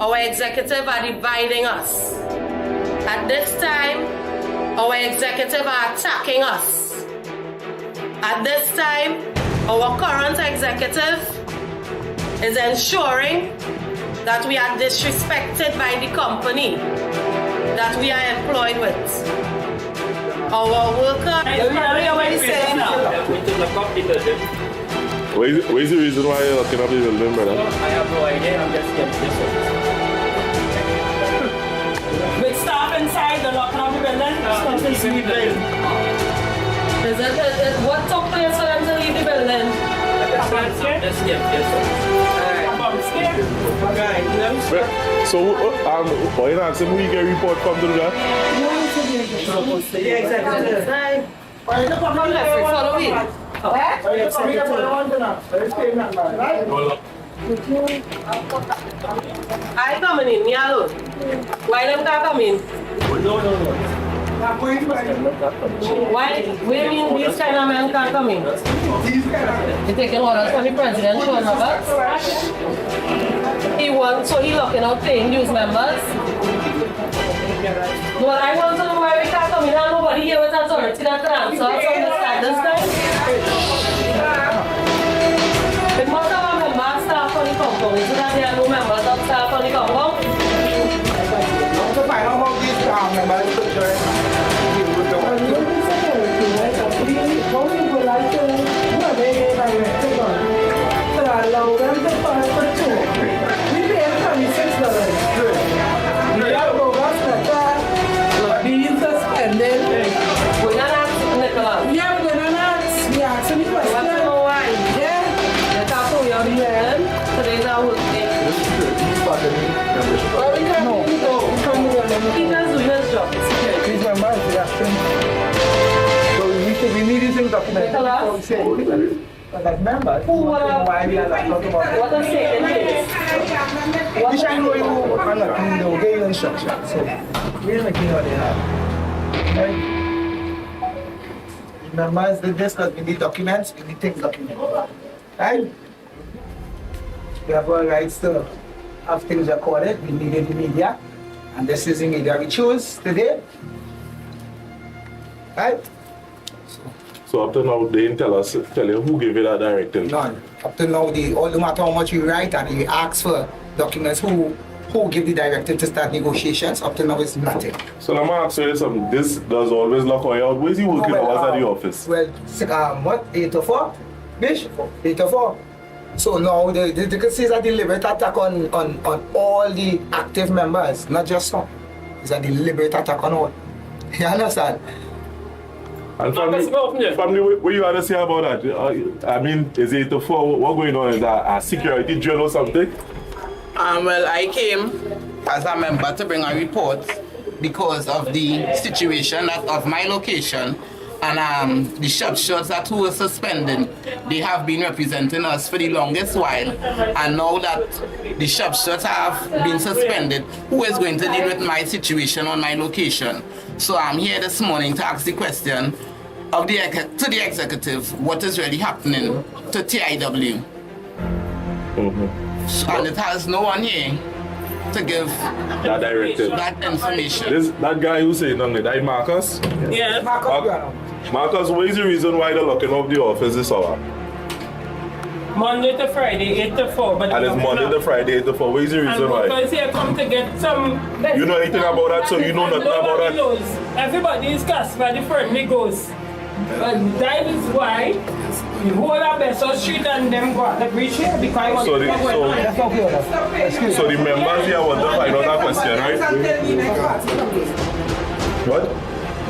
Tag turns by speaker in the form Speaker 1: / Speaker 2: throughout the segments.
Speaker 1: our executive are dividing us. At this time, our executive are attacking us. At this time, our current executive is ensuring that we are disrespected by the company that we are employed with. Our worker...
Speaker 2: What is the reason why you're looking up the building, brother?
Speaker 3: I have no idea, I'm just skeptical.
Speaker 4: With staff inside, the locking up the building,
Speaker 1: What took place for them to leave the building?
Speaker 3: I'm just skeptical.
Speaker 2: So, why you not saying we get report from the guy?
Speaker 4: Yeah, exactly.
Speaker 1: Follow me. I coming in, me alone. Why them can't come in?
Speaker 3: No.
Speaker 1: Why? We mean these kind of men can't come in? They taking orders from the president, showing up. So he looking out paying news members. But I want to know why we can't come in and nobody here with authority that transfer from the status time. It must have a member staff on the compound, so that there are no members of staff on the compound.
Speaker 5: To find out how these members could join. Allow them to pass for two. We pay $26. We have programs that are being suspended.
Speaker 1: We're not asking Nicholas.
Speaker 5: Yeah, we're not asking. We are asking the
Speaker 1: I want to
Speaker 5: question.
Speaker 1: know why.
Speaker 5: Yeah.
Speaker 1: The couple we are here, today's our work day.
Speaker 5: Well, we can't go. We can't do that.
Speaker 1: He does do his job.
Speaker 5: These members, they are friends. So we need these things documented before we say it. But as members, why we are not talking about it.
Speaker 1: What I'm saying is,
Speaker 5: We shall know you are not doing the game instruction. So we're making what they have. Right? Members did this because we need documents, we need things documented. Right? We have our rights to have things recorded, we need it in the media. And this is the media we choose today. Right?
Speaker 2: So up to now, they didn't tell you who gave you that directive.
Speaker 5: None. Up to now, no matter how much we write and we ask for documents, who give the directive to start negotiations, up to now it's nothing.
Speaker 2: So let me ask you something. This does always lock on you out. Where is he working hours at the office?
Speaker 5: Well, what? 8 to 4? Bish? 8 to 4. So now they can say it's a deliberate attack on all the active members, not just some. It's a deliberate attack on all. You understand?
Speaker 2: And family, what you want to say about that? I mean, is it 8 to 4? What going on? Is that a security drill or something?
Speaker 6: Well, I came as a member to bring a report because of the situation of my location and the shopshots that who were suspended. They have been representing us for the longest while, and now that the shopshots have been suspended, who is going to deal with my situation on my location? So I'm here this morning to ask the question to the executive, what is really happening to TIW? And it has no one here to give
Speaker 2: that directive,
Speaker 6: that information.
Speaker 2: That guy who said nothing, that Marcus?
Speaker 4: Yeah.
Speaker 2: Marcus, what is the reason why they're locking up the office this hour?
Speaker 4: Monday to Friday, 8 to 4. But
Speaker 2: And it's Monday to Friday, 8 to 4. What is the reason why?
Speaker 4: Because here come to get some...
Speaker 2: You know anything about that, so you know nothing about that?
Speaker 4: Nobody knows. Everybody is cast by the friendly ghost. But that is why the whole of Besson Street and them got the breach here because
Speaker 2: So the members here want to find out that question, right? What?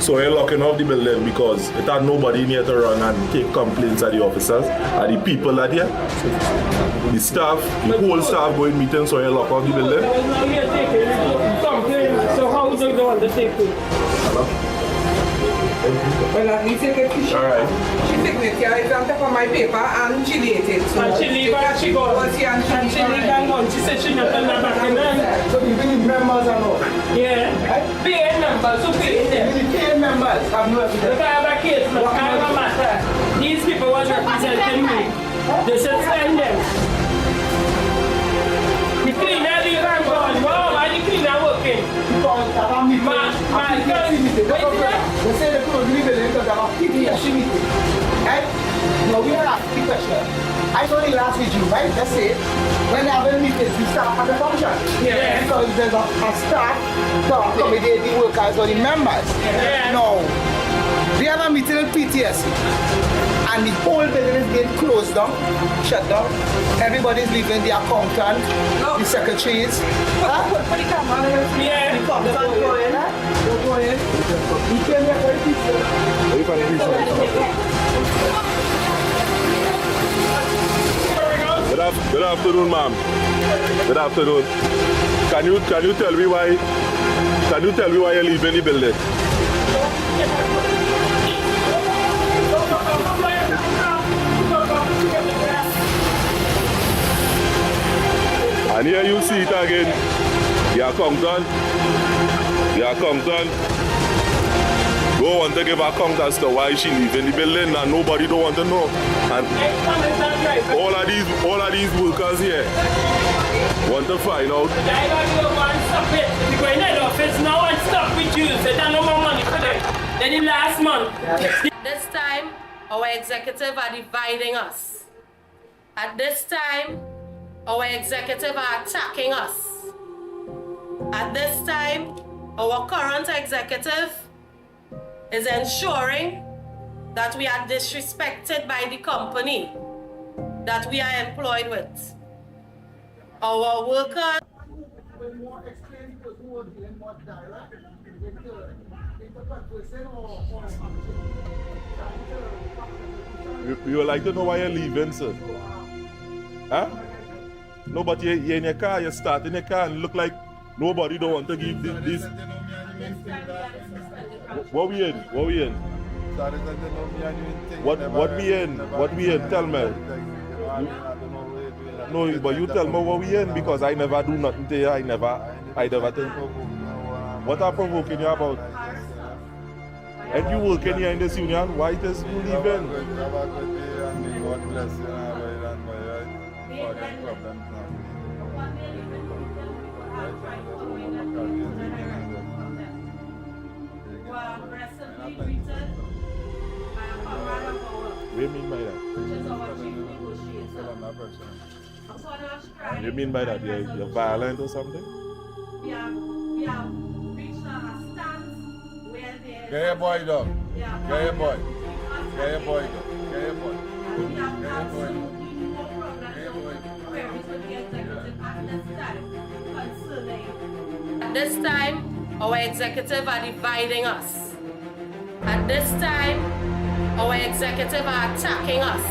Speaker 2: So you're locking off the building because it had nobody in here to run and take complaints at the officers, at the people that here. The staff, the whole staff going meetings, so you lock off the building.
Speaker 4: So how do you want to take it?
Speaker 5: Well, at least you get to
Speaker 2: All right.
Speaker 5: She signature is on top of my paper and she dated. So
Speaker 4: And she leave and she go.
Speaker 5: and she
Speaker 4: And she leave and go. She said she not on the back and then.
Speaker 5: So even the members are not.
Speaker 4: Yeah. PA members, who pay them?
Speaker 5: Even the PA members have no
Speaker 4: Look
Speaker 5: evidence.
Speaker 4: at our case, look at our matter. These people was representing me. They should send them. The cleaner leave and gone.
Speaker 5: PTSD meeting, right? Now we are asking the question. I told you last week, right? Let's say, when they have a meeting, we start at the function.
Speaker 4: Yeah.
Speaker 5: So there's a staff to accommodate the workers or the members.
Speaker 4: Yeah.
Speaker 5: Now, we have a meeting in PTSD, and the whole building is being closed down, shut down. Everybody's leaving, the accountant, the secretaries. Put the camera on.
Speaker 4: Yeah.
Speaker 5: The accountant going, they're going. We came here for the pizza.
Speaker 2: Good afternoon, ma'am. Good afternoon. Can you tell me why you're leaving the building? And here you see it again. The accountant don't want to give account as to why she leaving the building, and nobody don't want to know. And all of these workers here want to find out.
Speaker 4: I don't want to stop it. We go in the office now and stop with you. They don't know more money for them. Then the last month.
Speaker 1: This time, our executive are dividing us. At this time, our executive are attacking us. At this time, our current executive is ensuring that we are disrespected by the company that we are employed with. Our workers.
Speaker 2: We would like to know why you're leaving, sir. Huh? No, but you're in your car, you're starting your car and look like nobody don't want to give this. What we in? What we in? What we in? Tell me. No, but you tell me what we in, because I never do nothing to you. I never think. What are provoking you about? And you working here in this union, why is you leaving? What do you mean by that? What do you mean by that? You're violent or something?
Speaker 1: We have reached a stance where there is...
Speaker 7: Get your boy dog. Get your boy. Get your boy dog. Get your boy.
Speaker 1: We have absolutely no problem where we could get executive at this time. Our executive are dividing us. At this time, our executive are attacking us.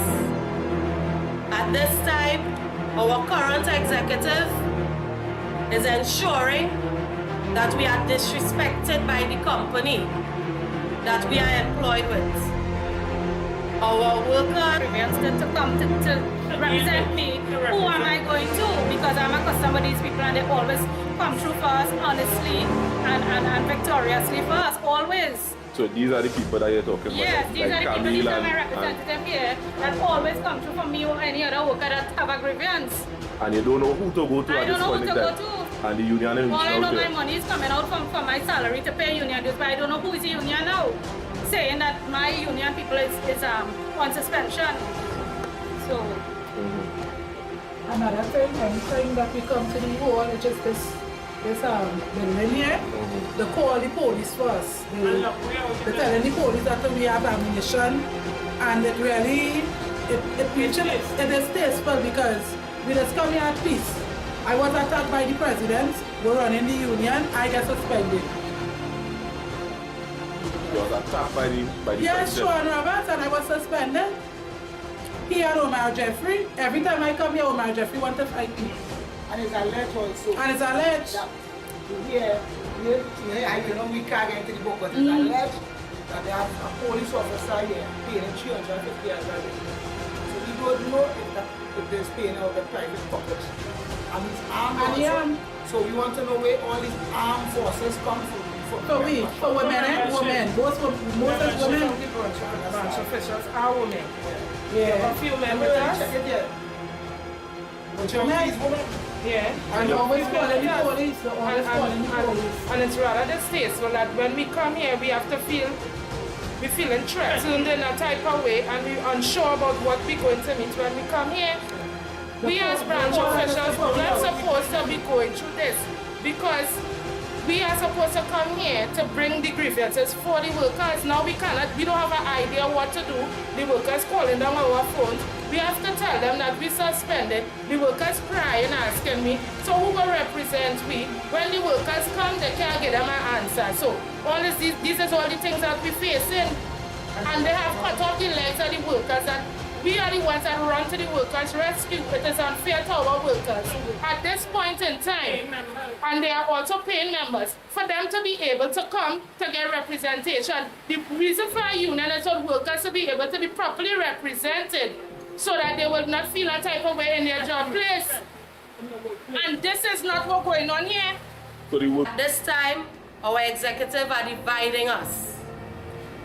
Speaker 1: At this time, our current executive is ensuring that we are disrespected by the company that we are employed with. Our worker
Speaker 8: to come to represent me. Who am I going to? Because I'm accustomed to these people and they always come through for us honestly and victoriously for us, always.
Speaker 2: So these are the people that you're talking about?
Speaker 8: Yes, these
Speaker 2: like
Speaker 8: are the people, these are my
Speaker 2: and-
Speaker 8: representative here that always come through for me or any other worker that have a grievance.
Speaker 2: And you don't know who to go to
Speaker 8: I
Speaker 2: at
Speaker 8: don't
Speaker 2: this
Speaker 8: know
Speaker 2: point
Speaker 8: who
Speaker 2: in
Speaker 8: to
Speaker 2: time?
Speaker 8: go to.
Speaker 2: And the union is
Speaker 8: All I know,
Speaker 2: out
Speaker 8: my
Speaker 2: there.
Speaker 8: money is coming out from my salary to pay union dues, but I don't know who is the union now. Saying that my union people is on suspension. So.
Speaker 9: Another thing, anytime that we come to the hall, which is this building here, they call the police first. They telling the police that we have ammunition, and it really, it is tasteful because we just come here at peace. I was attacked by the president, we're running the union, I get suspended.
Speaker 2: You was attacked by the
Speaker 9: Yes,
Speaker 2: president.
Speaker 9: Sean Roberts, and I was suspended. He and Omar Jeffrey, every time I come here, Omar Jeffrey want to fight me.
Speaker 5: And it's alleged also.
Speaker 9: And it's alleged.
Speaker 5: Here, I don't know, we can't get into the book, but it's alleged that they have a police officer here paying $350 a day. So we don't know if they're paying out of the private pocket. And he's armed also. So we want to know where all these armed forces come from.
Speaker 9: For women and women. Most is women.
Speaker 4: Branch officials are women.
Speaker 9: Yeah.
Speaker 4: A few members.
Speaker 5: Check it here. But your these women.
Speaker 4: Yeah.
Speaker 9: And always calling the police. They're always calling the police.
Speaker 4: And it's rather distasteful that when we come here, we have to feel
Speaker 10: we feeling threatened in a type of way, and we unsure about what we're going to meet when we come here. We as branch officials, we're not supposed to be going through this because we are supposed to come here to bring the grievances for the workers. Now we don't have an idea what to do. The workers calling down our phones. We have to tell them that we suspended. The workers crying, asking me, so who will represent we? When the workers come, they can't get them an answer. So all these is all the things that we're facing. And they have cut off the legs of the workers, and we are the ones that run to the workers' rescue. It is unfair to our workers at this point in time. And they are also paying members for them to be able to come to get representation. The reason for our union is for workers to be able to be properly represented so that they will not feel a type of way in their job place. And this is not what's going on here.
Speaker 1: At this time, our executive are dividing us.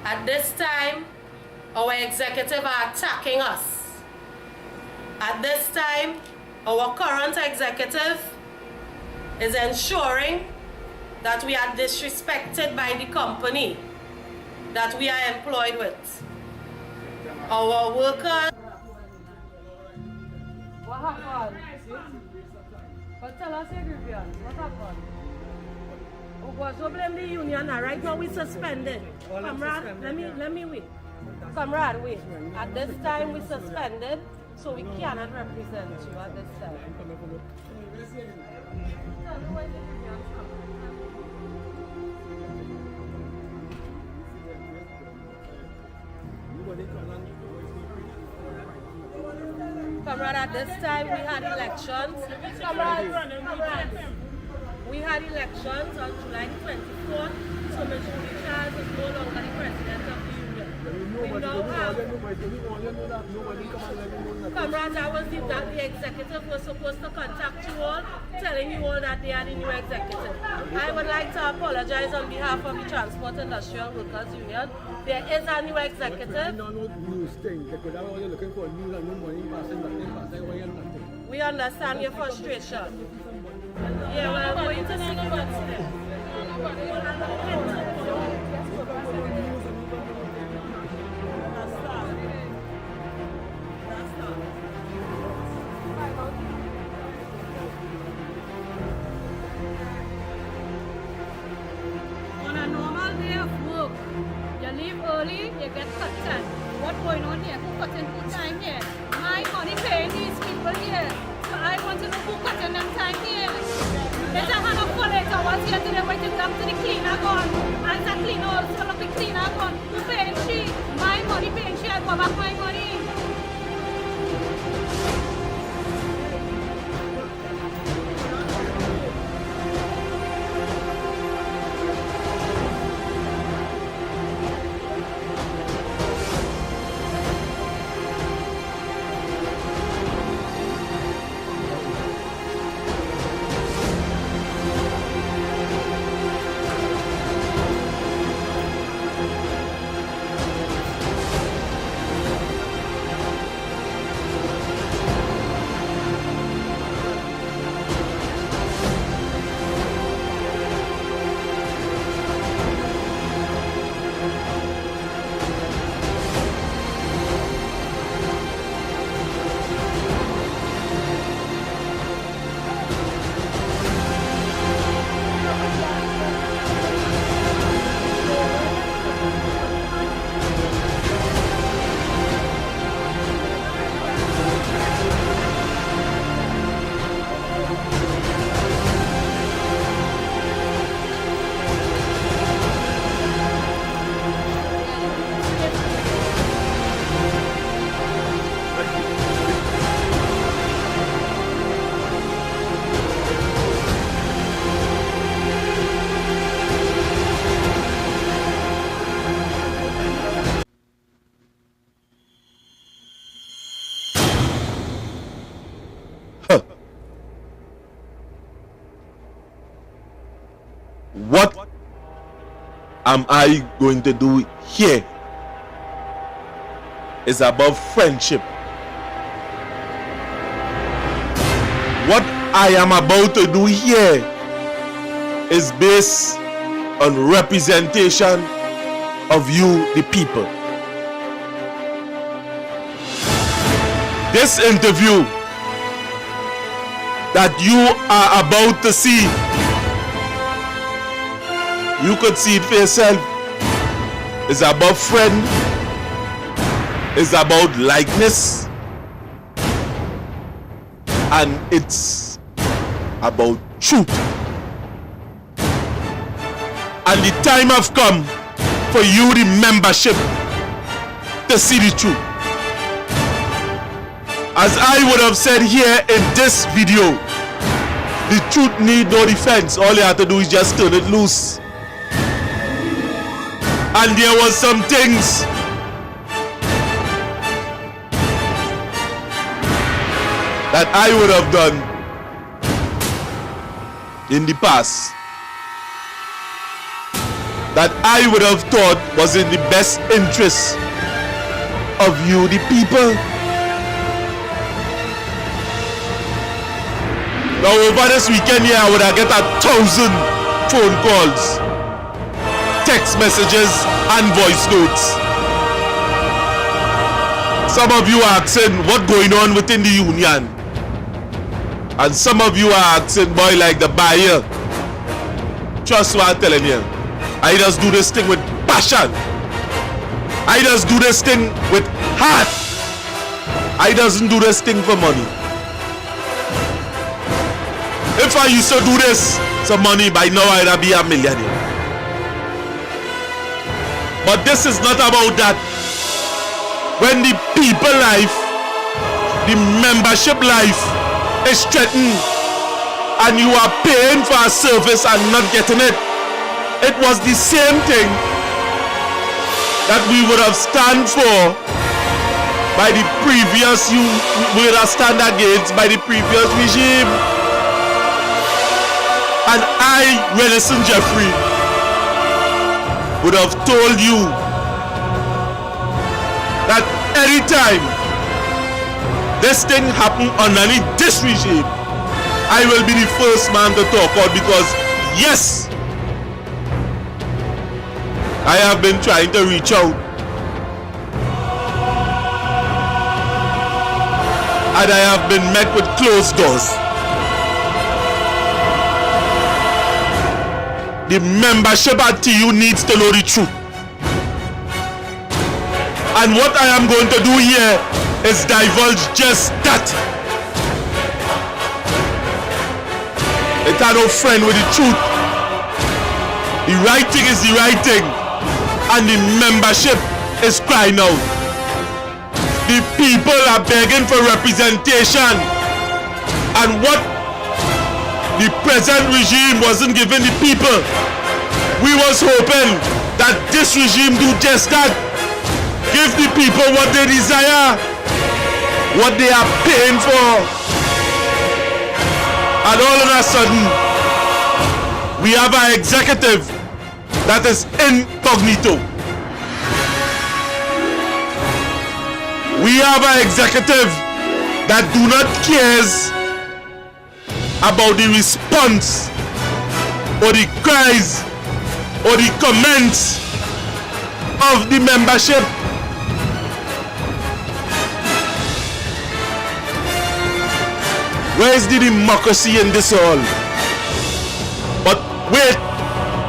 Speaker 1: At this time, our executive are attacking us. At this time, our current executive is ensuring that we are disrespected by the company that we are employed with. Our workers...
Speaker 11: What happened? But tell us your grievance. What happened? Oh gosh, don't blame the union now. Right now we suspended. Comrade, let me wait. Comrade, wait. At this time we suspended, so we cannot represent you at this time. Comrade, at this time we had elections. Comrade, we had elections on July 24th, so Mr. Charles is no longer the president of the union. We now have... Comrade, the executive was supposed to contact you all, telling you all that they are the new executive. I would like to apologize on behalf of the Transport Industrial Workers Union. There is a new executive. We understand your frustration. Yeah, well, we're going to see what's there.
Speaker 8: On a normal day of work, you leave early, you get cut time. What's going on here? Who cutting who time here? My money paying these people here. So I want to know who cutting them time here. There's a hand of collector was here today waiting down to the cleaner gone. And the cleaner also look the cleaner gone. Who paying she? My money paying she. I go back my money.
Speaker 2: What am I going to do here is about friendship. What I am about to do here is based on representation
Speaker 12: of you, the people. This interview that you are about to see, you could see it for yourself, is about friend, is about likeness, and it's about truth. And the time have come for you, the membership, to see the truth. As I would have said here in this video, the truth need no defense. All you have to do is just turn it loose. And there was some things that I would have done in the past that I would have thought was in the best interest of you, the people. Now over this weekend here, I would have get 1,000 phone calls, text messages, and voice notes. Some of you are asking what's going on within the union. And some of you are asking, boy, like the buyer. Trust what I'm telling you. I just do this thing with passion. I just do this thing with heart. I doesn't do this thing for money. If I used to do this for money, by now I'd be a millionaire. But this is not about that. When the people life, the membership life is threatened, and you are paying for a service and not getting it, it was the same thing that we would have stand for by the previous, we would have stand against by the previous regime. And I, Renison Jeffrey, would have told you that anytime this thing happen underneath this regime, I will be the first man to talk out, because yes, I have been trying to reach out, and I have been met with closed doors. The membership at TU needs to know the truth. And what I am going to do here is divulge just that. It had no friend with the truth. The right thing is the right thing. And the membership is crying out. The people are begging for representation. And what the present regime wasn't giving the people, we was hoping that this regime do just that. Give the people what they desire, what they are paying for. And all of a sudden, we have an executive that is incognito. We have an executive that do not cares about the response or the cries or the comments of the membership. Where is the democracy in this all? But wait,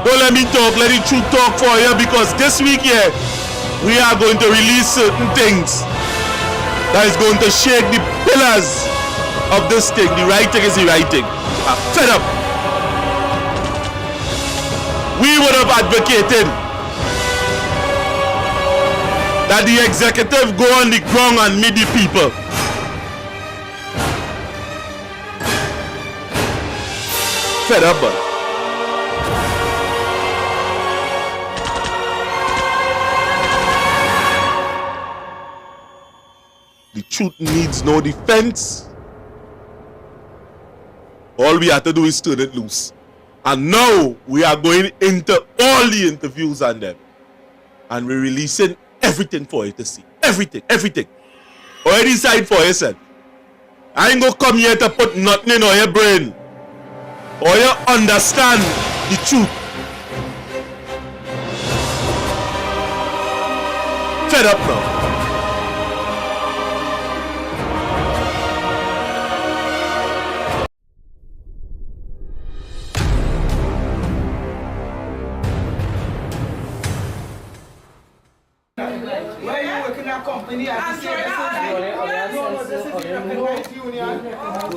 Speaker 12: don't let me talk, let the truth talk for you, because this week here, we are going to release certain things that is going to shake the pillars of this thing. The right thing is the right thing. I'm fed up. We would have advocated that the executive go on the ground and meet the people. Fed up, but the truth needs no defense. All we have to do is turn it loose. And now we are going into all the interviews on them. And we're releasing everything for you to see. Everything, everything. Already decide for yourself. I ain't gonna come here to put nothing in your brain. Or you understand the truth. fed up now.
Speaker 5: Where you working in a company and you say this is a recognized union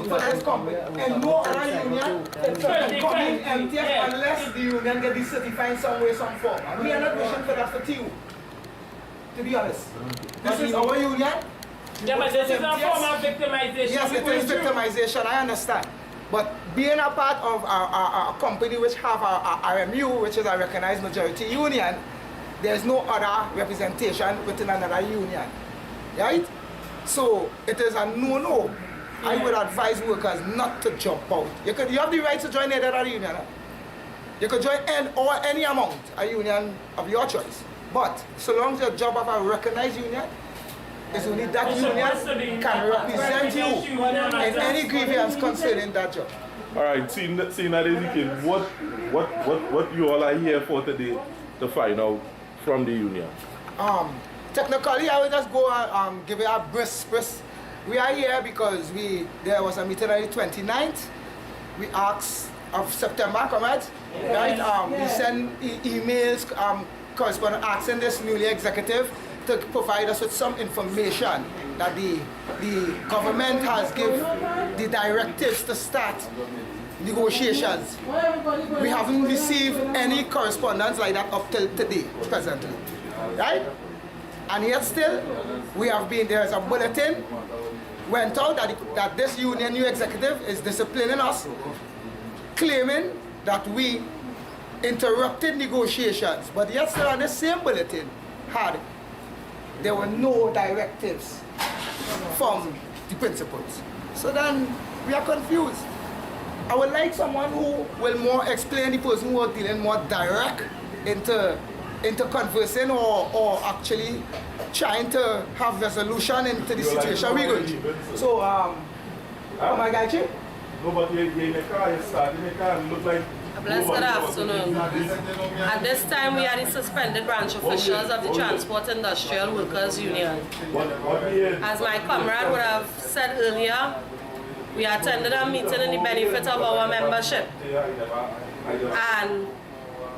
Speaker 5: for this company. And no other union can come in empty unless the union get this certified some way, some form. And we are not wishing for that for you. To be honest. This is our union.
Speaker 4: Yeah, but this is a form of victimization.
Speaker 5: Yes, it is victimization, I understand. But being a part of a company which have a RMU, which is a recognized majority union, there's no other representation within another union, right? So it is a no-no. I would advise workers not to jump out. You have the right to join any other union. You could join any amount, a union of your choice. But so long as your job of a recognized union, it's only that union can represent you in any grievance concerning that job.
Speaker 2: All right, seeing that is what you all are here for today to find out from the union?
Speaker 5: Technically, I will just go give it a brisk. We are here because there was a meeting on the 29th. We asked of September, correct? Right? We send emails, correspondence asking this newly executive to provide us with some information that the government has given the directives to start negotiations. We haven't received any correspondence like that up till today, presently, right? And yet still, there's a bulletin went out that this union new executive is disciplining us, claiming that we interrupted negotiations, but yet still on the same bulletin there were no directives from the principals. So then we are confused. I would like someone who will more explain, the person who are dealing more direct into conversing or actually trying to have resolution into the situation we're going through. So, my guy, Chief?
Speaker 2: No, but you're in the car, you start in the car, and look like...
Speaker 1: Blessed good afternoon. At this time, we are the suspended branch officials of the Transport Industrial Workers Union. As my comrade would have said earlier, we attended a meeting in the benefit of our membership. And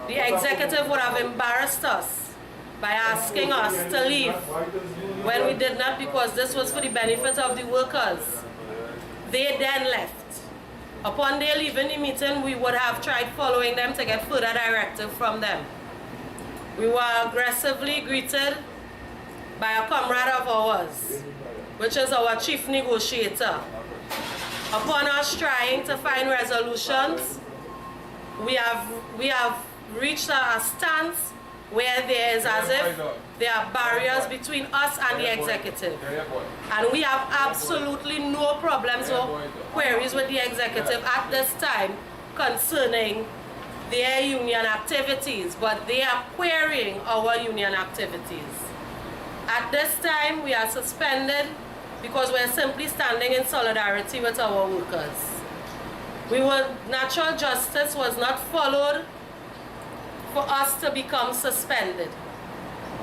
Speaker 1: the executive would have embarrassed us by asking us to leave when we did not, because this was for the benefit of the workers. They then left. Upon their leaving the meeting, we would have tried following them to get further directive from them. We were aggressively greeted by a comrade of ours, which is our chief negotiator. Upon us trying to find resolutions, we have reached a stance where there is as if there are barriers between us and the executive. And we have absolutely no problems or queries with the executive at this time concerning their union activities, but they are querying our union activities. At this time, we are suspended because we're simply standing in solidarity with our workers. Natural justice was not followed for us to become suspended.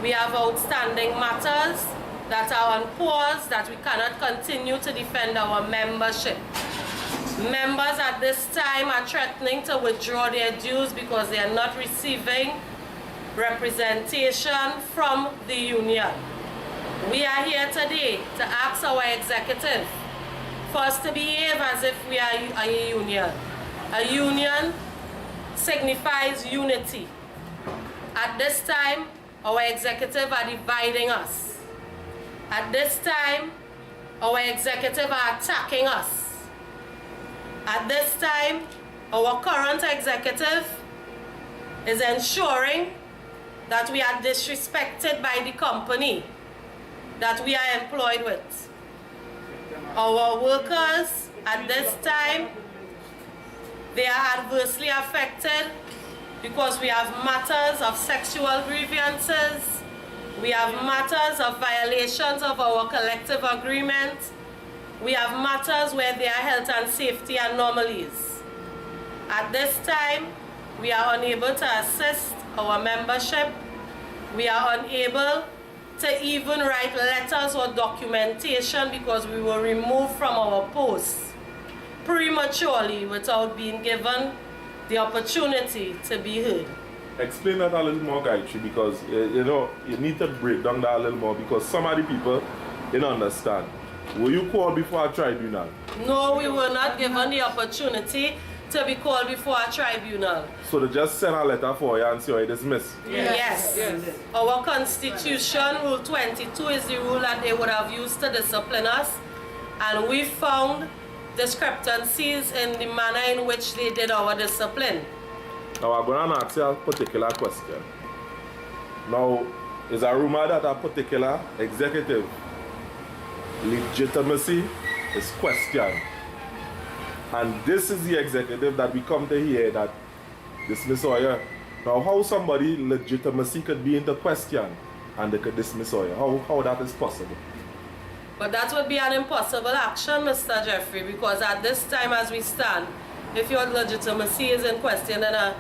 Speaker 1: We have outstanding matters that are on pause, that we cannot continue to defend our membership. Members at this time are threatening to withdraw their dues because they are not receiving representation from the union. We are here today to ask our executive for us to behave as if we are a union. A union signifies unity. At this time, our executive are dividing us. At this time, our executive are attacking us. At this time, our current executive is ensuring that we are disrespected by the company that we are employed with. Our workers at this time, they are adversely affected because we have matters of sexual grievances, we have matters of violations of our collective agreement, we have matters where there are health and safety anomalies. At this time, we are unable to assist our membership. We are unable to even write letters or documentation because we were removed from our posts prematurely without being given the opportunity to be heard.
Speaker 2: Explain that a little more, Gayatri, because you need to break down that a little more because some of the people didn't understand. Were you called before a tribunal?
Speaker 1: No, we were not given the opportunity to be called before a tribunal.
Speaker 2: So they just send a letter for you and say you're dismissed?
Speaker 1: Yes. Our constitution, Rule 22, is the rule that they would have used to discipline us, and we found discrepancies in the manner in which they did our discipline.
Speaker 2: Now I'm going to ask you a particular question. Now, is a rumor that a particular executive legitimacy is questioned. And this is the executive that we come to hear that dismiss Oya. Now, how somebody legitimacy could be into question and they could dismiss Oya? How that is possible?
Speaker 1: But that would be an impossible action, Mr. Jeffrey, because at this time as we stand, if your legitimacy is in question, then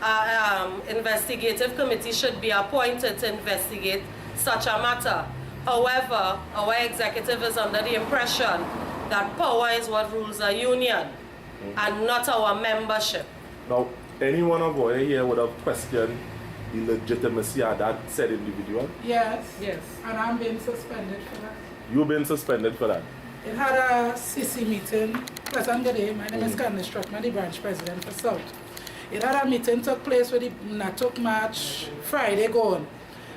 Speaker 1: an investigative committee should be appointed to investigate such a matter. However, our executive is under the impression that power is what rules a union and not our membership.
Speaker 2: Now, any one of us here would have questioned the legitimacy of that said individual?
Speaker 9: Yes. And I'm being suspended for that.
Speaker 2: You've been suspended for that?
Speaker 9: It had a CC meeting. Pleasant good day. My name is Candice Struckman, the branch president for South. It had a meeting took place with the NATOC March Friday gone.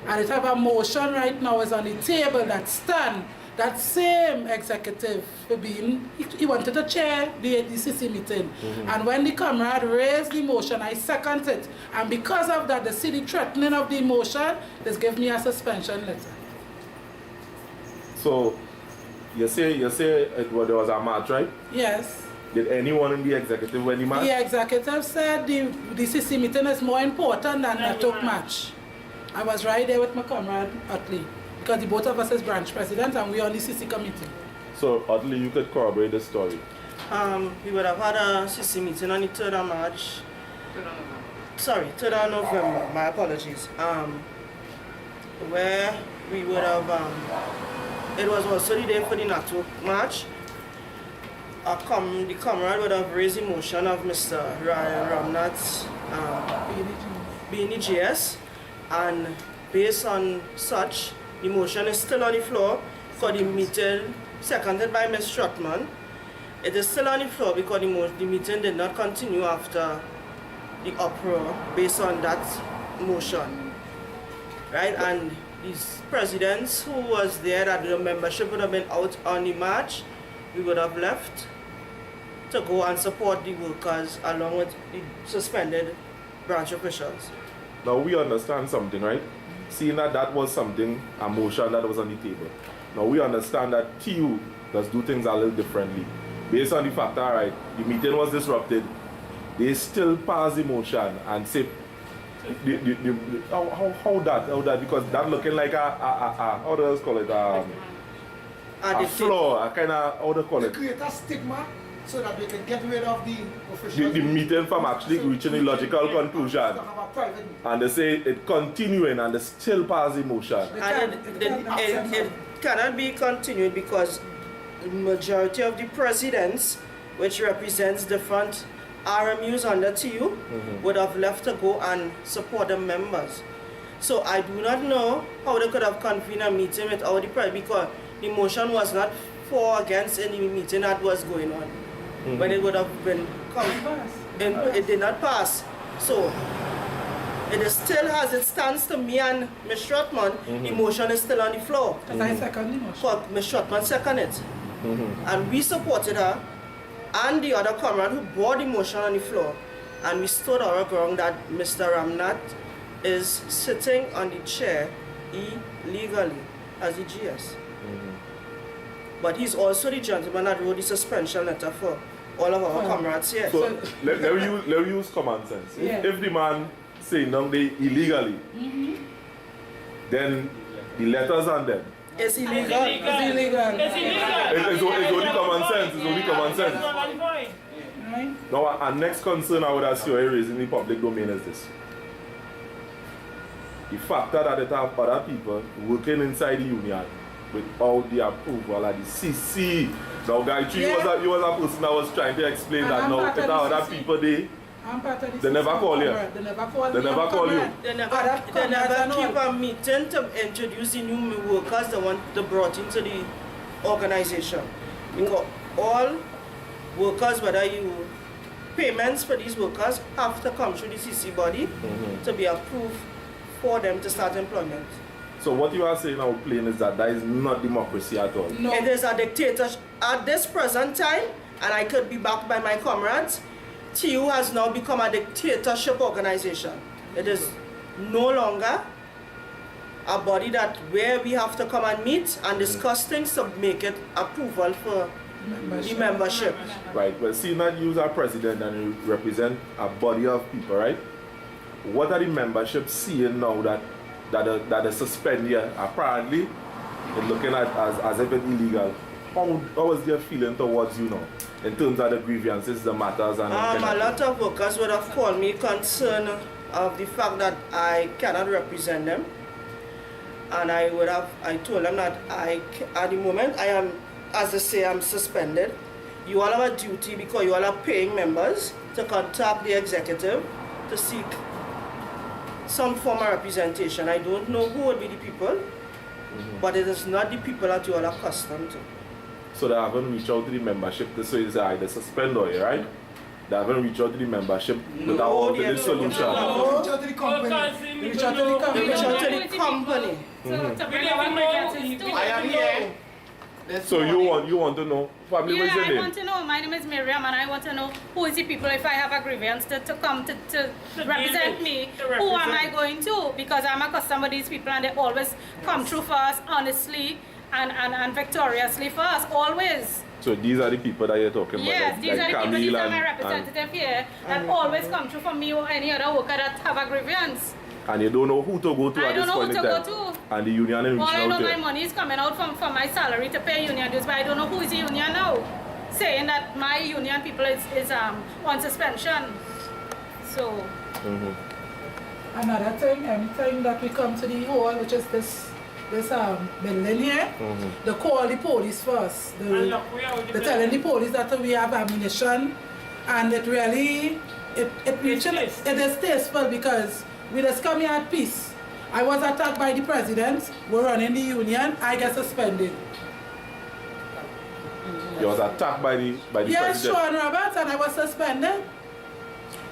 Speaker 9: And it have a motion right now is on the table that stand that same executive for being, he wanted to chair the CC meeting. And when the comrade raised the motion, I seconded it. And because of that, the city threatening of the motion, they gave me a suspension letter.
Speaker 2: So, you say there was a march, right?
Speaker 9: Yes.
Speaker 2: Did anyone in the executive win the march?
Speaker 9: The executive said the CC meeting is more important than the talk match. I was right there with my comrade Utley, because the both of us is branch presidents and we on the CC committee.
Speaker 2: So, Utley, you could corroborate the story.
Speaker 13: We would have had a CC meeting on the 3rd of March. 3rd of November, my apologies. Where we would have, it was also the day for the NATO March. The comrade would have raised the motion of Mr. Ryan Ramnath being the GS, and based on such, the motion is still on the floor for the meeting, seconded by Ms. Stroutman. It is still on the floor because the meeting did not continue after the uproar based on that motion. Right? And these presidents who was there, that the membership would have been out on the march, we would have left to go and support the workers along with the suspended branch officials.
Speaker 2: Now we understand something, right? Seeing that was something, a motion that was on the table. Now we understand that TU does do things a little differently. Based on the fact that, right, the meeting was disrupted, they still pass the motion and say, how that, because that looking like how do you call it, a flaw, a kind of, how do you call it?
Speaker 5: Create a stigma so that they can get rid of the officials.
Speaker 2: The meeting from actually reaching a logical conclusion. And they say it continuing and they still pass the motion.
Speaker 13: And it cannot be continued because the majority of the presidents, which represents different RMUs under TU, would have left to go and support the members. So I do not know how they could have convened a meeting without the president, because the motion was not for or against any meeting that was going on. When it would have been it did not pass. So it is still as it stands to me and Ms. Stroutman, the motion is still on the floor.
Speaker 9: Because I second the motion.
Speaker 13: So Ms. Stroutman seconded it. And we supported her and the other comrade who brought the motion on the floor. And we stood our ground that Mr. Ramnath is sitting on the chair illegally as the GS. But he's also the gentleman that wrote the suspension letter for all of our comrades here.
Speaker 2: So let me use common sense. If the man saying no, they illegally, then the letters on them.
Speaker 13: It's illegal.
Speaker 9: It's illegal.
Speaker 2: It's only common sense. It's only common sense. Now, our next concern I would ask you raising in the public domain is this. the factor that it have other people working inside the union without the approval of the CC. Now, Guy, you was a person that was trying to explain that now it have other people there. They never call you.
Speaker 9: They never call
Speaker 2: They never call you.
Speaker 13: They never keep a meeting to introduce the new workers they brought into the organization. Because all workers, whether you payments for these workers have to come through the CC body to be approved for them to start employment.
Speaker 2: So what you are saying now plain is that is not democracy at all.
Speaker 13: No. It is a dictatorship at this present time, and I could be backed by my comrades. TU has now become a dictatorship organization. It is no longer a body where we have to come and meet and discuss things to make it approval for the membership.
Speaker 2: Right. Well, seeing that you are president and you represent a body of people, right? What are the membership seeing now that is suspended here? Apparently, it's looking at as if it's illegal. How is their feeling towards you now? In terms of the grievances, the matters and
Speaker 13: a lot of workers would have called me concerned of the fact that I cannot represent them. And I told them that at the moment I am, as they say, I'm suspended. You all have a duty, because you all are paying members, to contact the executive to seek some form of representation. I don't know who would be the people, but it is not the people that you all are accustomed to.
Speaker 2: So they haven't reached out to the membership to say they suspend or right? They haven't reached out to the membership without alternate solution.
Speaker 5: No, reach out to the company. Reach out to the company.
Speaker 13: Reach out to the company.
Speaker 6: I am here.
Speaker 2: So you want to know, family, what's your name?
Speaker 8: I want to know. My name is Miriam, and I want to know who is the people, if I have a grievance, to come to represent me. Who am I going to? Because I'm accustomed to these people, and they always come through for us honestly and victoriously for us, always.
Speaker 2: So these are the people that you're talking about?
Speaker 8: Yes, these are the people, these are my representative here, that always come through for me or any other worker that have a grievance.
Speaker 2: And you don't know who to go to at this point in time?
Speaker 8: I don't know who to go to.
Speaker 2: And the union is reaching out to you?
Speaker 8: All I know, my money is coming out from my salary to pay union dues, but I don't know who is the union now, saying that my union people is on suspension. So.
Speaker 9: Another thing, anytime that we come to the hall, which is this building here, they call the police first. They're telling the police that we have ammunition, and it really, it is tasteful, because we just come here at peace. I was attacked by the president, we're running the union, I get suspended.
Speaker 2: You was attacked by the president?
Speaker 9: Yes, Sean Roberts, and I was suspended.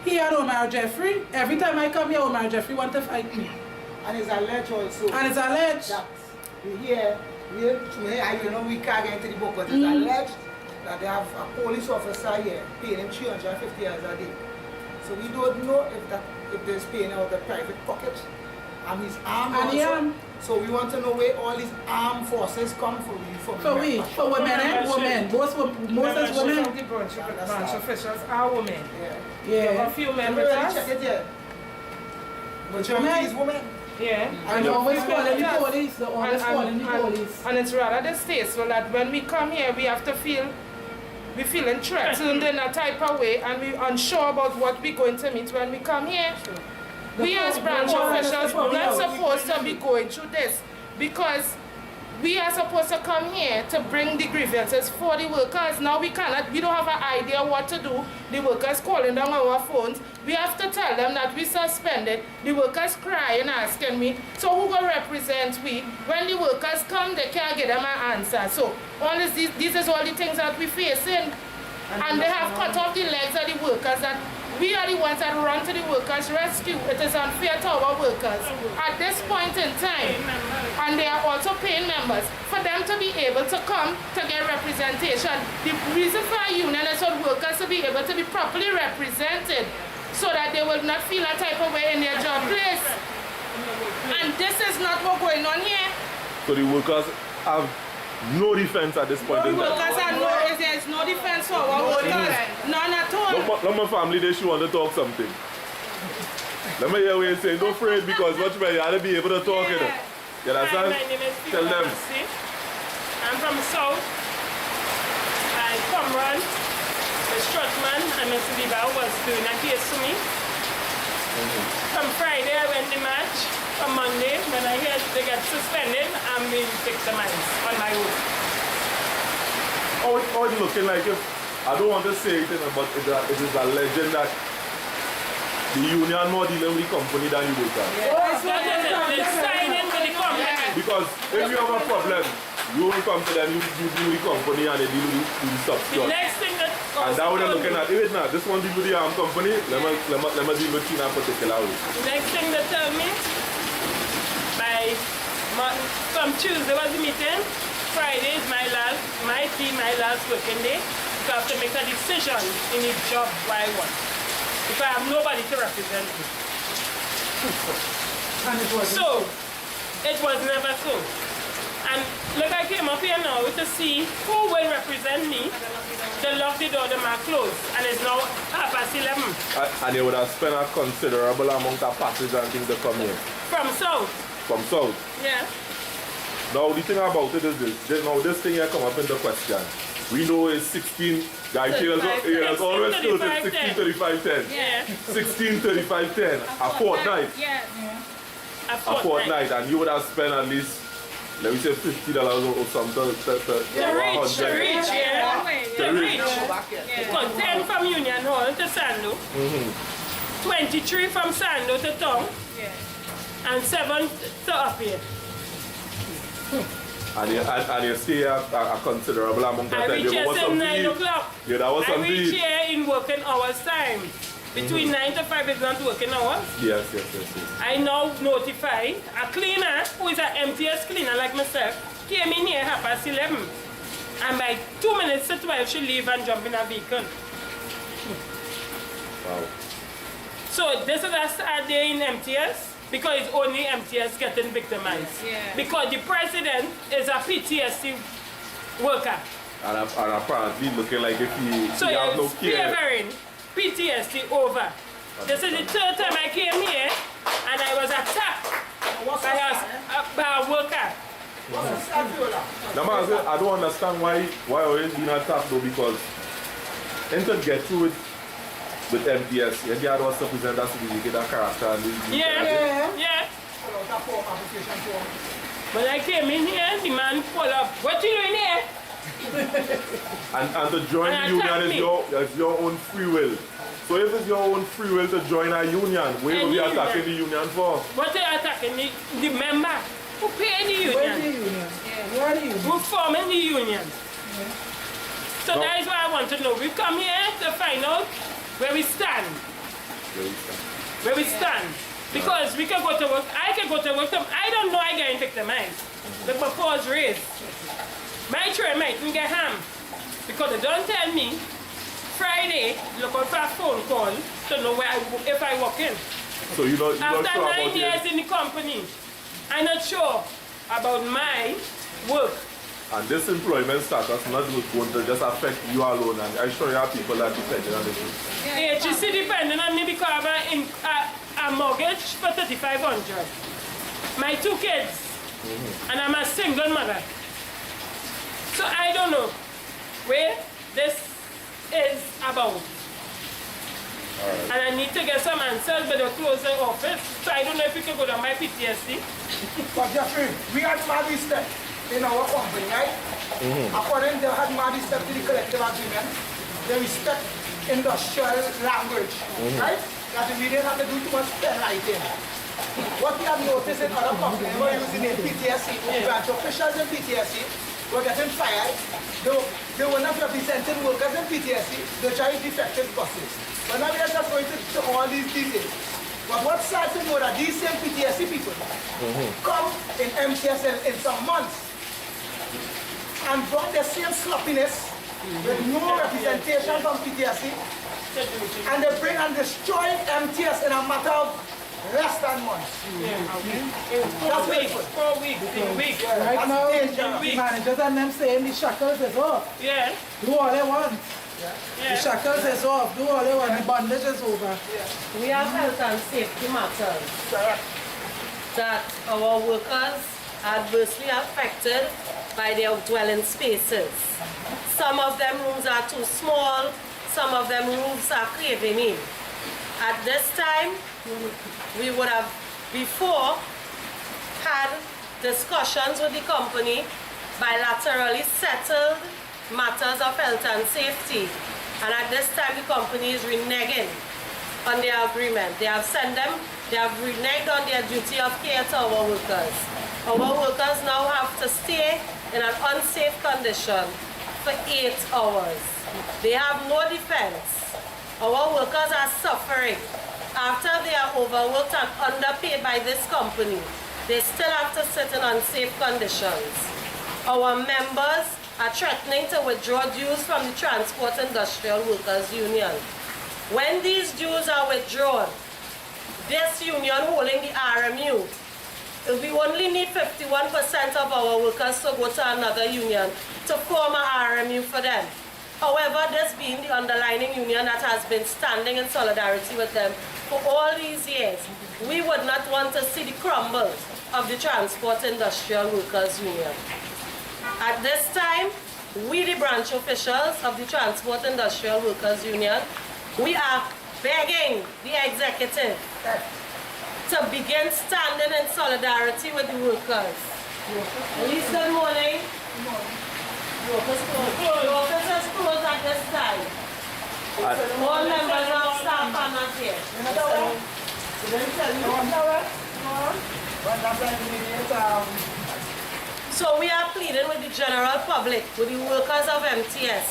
Speaker 9: He had Omar Jeffrey. Every time I come here, Omar Jeffrey want to fight me.
Speaker 5: And it's alleged also.
Speaker 9: And it's alleged.
Speaker 5: That we can't get into the book, but it's alleged that they have a police officer here paying him $350 a day. So we don't know if there's paying out of the private pocket. And he's armed also. So we want to know where all these armed forces come from.
Speaker 9: For women and women. Most is women.
Speaker 10: The branch officials are women.
Speaker 9: Yeah.
Speaker 10: A few men with us.
Speaker 5: Check it here. Majority is women.
Speaker 10: Yeah.
Speaker 9: And they always calling the police. They always calling the police.
Speaker 10: And it's rather distasteful that when we come here, we have to feel, we're feeling threatened in a type of way, and we're unsure about what we're going to meet when we come here. We as branch officials, we're not supposed to be going through this, because we are supposed to come here to bring the grievances for the workers. Now we don't have an idea what to do. The workers calling down our phones. We have to tell them that we suspended. The workers crying, asking me, so who will represent we? When the workers come, they can't get them an answer. So all these is all the things that we're facing. And they have cut off the legs of the workers. That we are the ones that run to the workers' rescue. It is unfair to our workers at this point in time. And they are also paying members for them to be able to come to get representation. The reason for a union is for workers to be able to be properly represented, so that they will not feel a type of way in their job place. And this is not what's going on here.
Speaker 2: So the workers have no defense at this point in time?
Speaker 10: There's no defense for our workers. None at all.
Speaker 2: Let my family, they should want to talk something. Let me hear what you say. Don't afraid, because much better you have to be able to talk it. You understand?
Speaker 10: My name is
Speaker 2: Tell them.
Speaker 10: I'm from the South. My comrade, the Strutman, and Mr. Biba was doing a case to me. From Friday I went to match.
Speaker 4: from Monday, when I hear they get suspended, I'm being victimized on my own.
Speaker 2: How it's looking like if, I don't want to say it, but it is a legend that the union more dealing with the company than the workers.
Speaker 4: They're signing with the company.
Speaker 2: Because if you have a problem, you will come to them, you deal with the company and they deal with the substance.
Speaker 4: The next thing that
Speaker 2: and that what they're looking at, wait now, this one deal with the arm company, let me deal with China particularly.
Speaker 4: The next thing they tell me, from Tuesday was the meeting, Friday is my last working day. So I have to make a decision in the job where I want. If I have nobody to represent me. So, it was never so. And look, I came up here now to see who will represent me. They locked the door, the mark closed, and it's now 11:30.
Speaker 2: And they would have spent a considerable amount of passage and things to come here.
Speaker 4: From south.
Speaker 2: From south?
Speaker 4: Yeah.
Speaker 2: Now the thing about it is this. Now this thing here come up into question. We know it's 16, guy has always told it 16, 35, 10.
Speaker 4: Yeah.
Speaker 2: 16, 35, 10. A fortnight.
Speaker 4: Yes.
Speaker 2: A fortnight. And you would have spent at least, let me say $50 or something to
Speaker 4: reach. Because 10 from Union Hall to Sando, 23 from Sando to town, and 7 to up here.
Speaker 2: And you stay a considerable amount of time.
Speaker 4: I reach here till 9 o'clock.
Speaker 2: Yeah, that was
Speaker 4: I
Speaker 2: something.
Speaker 4: reach here in working hours time. Between 9 to 5 is not working hours.
Speaker 2: Yes.
Speaker 4: I now notify a cleaner who is an MTS cleaner like myself, came in here 11:30. And by 2 minutes to 12 she leave and jump in a vehicle.
Speaker 2: Wow.
Speaker 4: So this is a sad day in MTS. Because it's only MTS getting victimized. Yeah. Because the president is a PTSD worker.
Speaker 2: And apparently looking like if he have no care.
Speaker 4: Favoring PTSD over. This is the third time I came here and I was attacked by a worker.
Speaker 2: I don't understand why I ain't being attacked though, because to get through it with MTS, you get what's represent that you get that character and
Speaker 4: yeah. But I came in here, the man pulled up. What you doing here?
Speaker 2: and to join the union is your own free will. So if it's your own free will to join a union, where will you attacking the union for?
Speaker 4: What are you attacking? The member who pay the union.
Speaker 9: Where's the union? Where are the union?
Speaker 4: Who forming the union. So that is what I want to know. We come here to find out where we stand. Where we stand. Because we can go to work, I can go to work, I don't know I get victimized. But my paws raised. My train might get harmed. Because they don't tell me Friday, look out for a phone call to know where if I walk in.
Speaker 2: So you're not
Speaker 4: After
Speaker 2: sure
Speaker 4: 9 years in the company, I'm not sure about my work.
Speaker 2: And this employment status not going to just affect you alone, and I sure you have people that depend on this.
Speaker 4: HEC depending on me because I have a mortgage for $3,500. My 2 kids, and I'm a single mother. So I don't know where this is about. And I need to get some answers, but they're closing office. So I don't know if you can go to my PTSD.
Speaker 5: But Jeffrey, we had Maddie step in our company, right? According to had Maddie step to the collective agreement, they respect industrial language, right? That we didn't have to do too much pen writing. What we have noticed in other companies were using in PTSD, branch officials in PTSD were getting fired. They were not representing workers in PTSD, they tried defective buses. But now we are just going to all these details. But what's sad to know that these same PTSD people come in MTS in some months and brought the same sloppiness with no representation from PTSD, and they bring and destroy MTS in a matter of less than months. That's painful.
Speaker 4: 4 weeks, in a week.
Speaker 9: Right now, the managers and them saying the shackles is off.
Speaker 4: Yeah.
Speaker 9: Do all they want. The shackles is off. Do all they want. The bondage is over.
Speaker 11: We have health and safety matters that our workers are adversely affected by their dwelling spaces. Some of them rooms are too small, some of them rooms are caving in. At this time, we would have, before,
Speaker 1: had discussions with the company, bilaterally settled matters of health and safety. And at this time, the company is reneging on their agreement. They have reneged on their duty of care to our workers. Our workers now have to stay in an unsafe condition for 8 hours. They have no defense. Our workers are suffering. After they are overworked and underpaid by this company, they still have to sit in unsafe conditions. Our members are threatening to withdraw dues from the Transport Industrial Workers Union. When these dues are withdrawn, this union holding the RMU, we only need 51% of our workers to go to another union to form a RMU for them. However, this being the underlying union that has been standing in solidarity with them for all these years, we would not want to see the crumble of the Transport Industrial Workers Union. At this time, we, the branch officials of the Transport Industrial Workers Union, we are begging the executive to begin standing in solidarity with the workers. Please, good morning. The office is closed at this time. All members of staff are not here. So we are pleading with the general public, with the workers of MTS,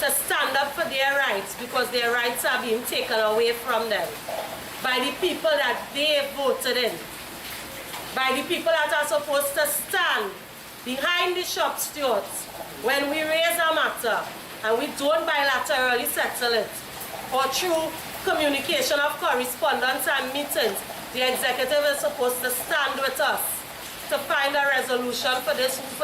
Speaker 1: to stand up for their rights, because their rights are being taken away from them by the people that they voted in, by the people that are supposed to stand behind the shop stewards when we raise a matter and we don't bilaterally settle it, or through communication of correspondence and meetings. The executive is supposed to stand with us to find a resolution for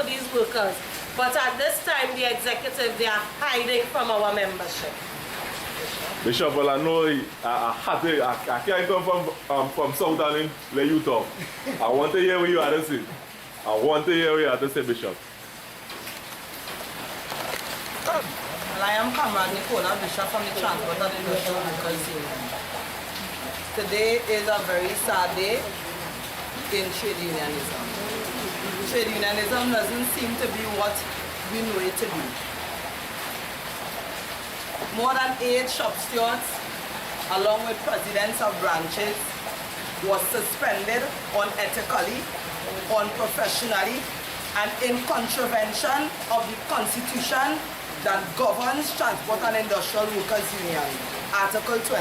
Speaker 1: these workers. But at this time, the executive, they are hiding from our membership.
Speaker 2: Bishop, well, I know I can't come from South Island where you talk. I want to hear what you have to say. I want to hear what you have to say, Bishop.
Speaker 6: Well, I am Comrade Nicola, Bishop from the Transport and Industrial Workers Union. Today is a very sad day in trade unionism. Trade unionism doesn't seem to be what we know it to be. More than 8 shop stewards, along with presidents of branches, was suspended unethically, unprofessionally, and in contravention of the Constitution that governs Transport and Industrial Workers Union, Article 22.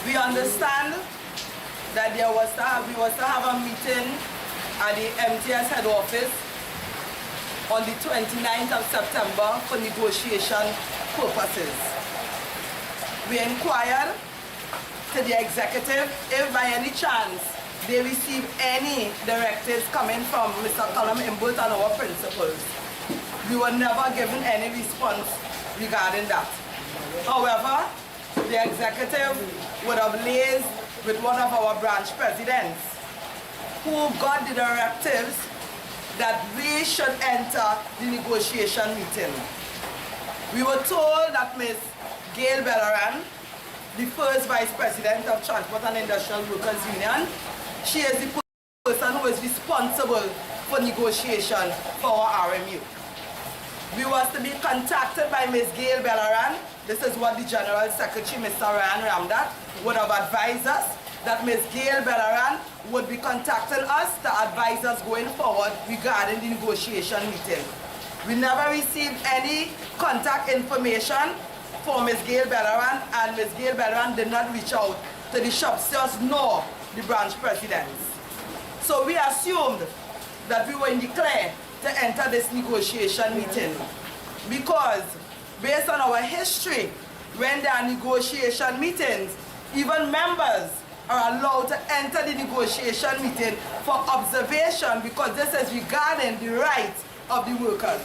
Speaker 6: We understand that we was to have a meeting at the MTS head office on the 29th of September for negotiation purposes. We inquired to the executive if by any chance they received any directives coming from Mr. Colum Imbert and our principals. We were never given any response regarding that. However, the executive would have liaised with one of our branch presidents who got the directives that we should enter the negotiation meeting. We were told that Ms. Gail Belleran, the first Vice President of Transport and Industrial Workers Union, she is the person who is responsible for negotiation for our RMU. We was to be contacted by Ms. Gail Belleran. This is what the General Secretary, Mr. Ryan Ramdat, would have advised us, that Ms. Gail Belleran would be contacting us to advise us going forward regarding the negotiation meeting. We never received any contact information for Ms. Gail Belleran, and Ms. Gail Belleran did not reach out to the shop stewards nor the branch presidents. So we assumed that we were in the clear to enter this negotiation meeting, because based on our history, when there are negotiation meetings, even members are allowed to enter the negotiation meeting for observation, because this is regarding the rights of the workers.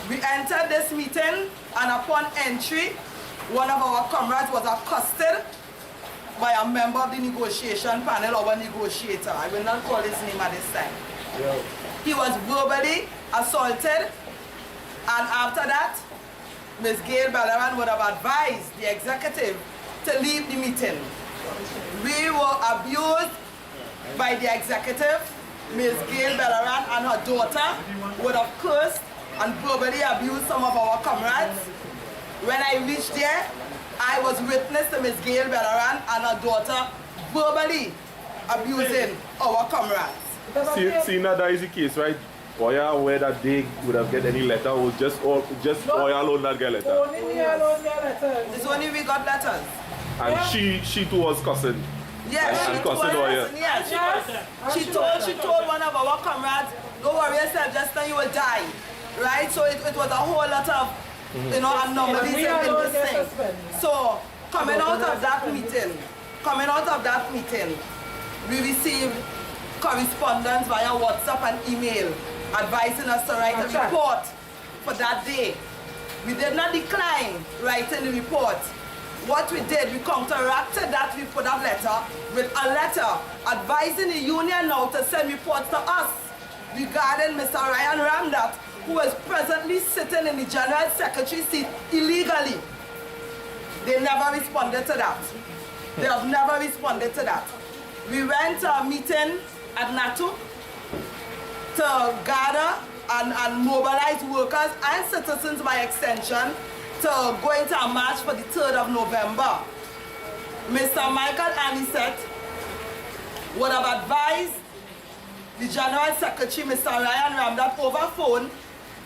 Speaker 6: We entered this meeting, and upon entry, one of our comrades was accosted by a member of the negotiation panel, our negotiator. I will not call his name at this time. Yeah. He was verbally assaulted, and after that, Ms. Gail Belleran would have advised the executive to leave the meeting. We were abused by the executive, Ms. Gail Belleran and her daughter would have cursed and verbally abused some of our comrades. When I reached there, I was witness to Ms. Gail Belleran and her daughter verbally abusing our comrades.
Speaker 2: Seeing that is the case, right? Oya aware that they would have get any letter or just Oya alone that get letter?
Speaker 9: Only me alone get letters.
Speaker 6: It's only we got letters.
Speaker 2: And she too was cussing.
Speaker 6: Yes,
Speaker 2: and
Speaker 6: she told
Speaker 2: cussing Oya.
Speaker 6: yes. She told one of our comrades, don't worry yourself, just now you will die. Right? So it was a whole lot of anomalies in this thing. So coming out of that meeting, we received correspondence via WhatsApp and email advising us to write a report for that day. We did not decline writing the report. What we did, we counteracted that letter with a letter advising the union now to send reports to us regarding Mr. Ryan Ramdat, who is presently sitting in the General Secretary seat illegally. They never responded to that. They have never responded to that. We went to a meeting at NATO to gather and mobilize workers and citizens by extension to go into a march for the 3rd of November. Mr. Michael Anisette would have advised the General Secretary, Mr. Ryan Ramdat, over phone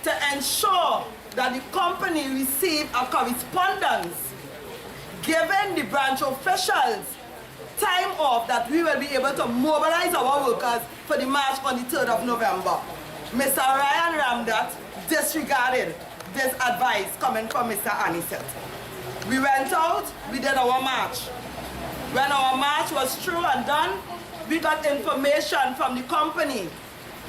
Speaker 6: to ensure that the company received a correspondence giving the branch officials time off that we will be able to mobilize our workers for the march on the 3rd of November. Mr. Ryan Ramdat disregarded this advice coming from Mr. Anisette. We went out, we did our march. When our march was through and done, we got information from the company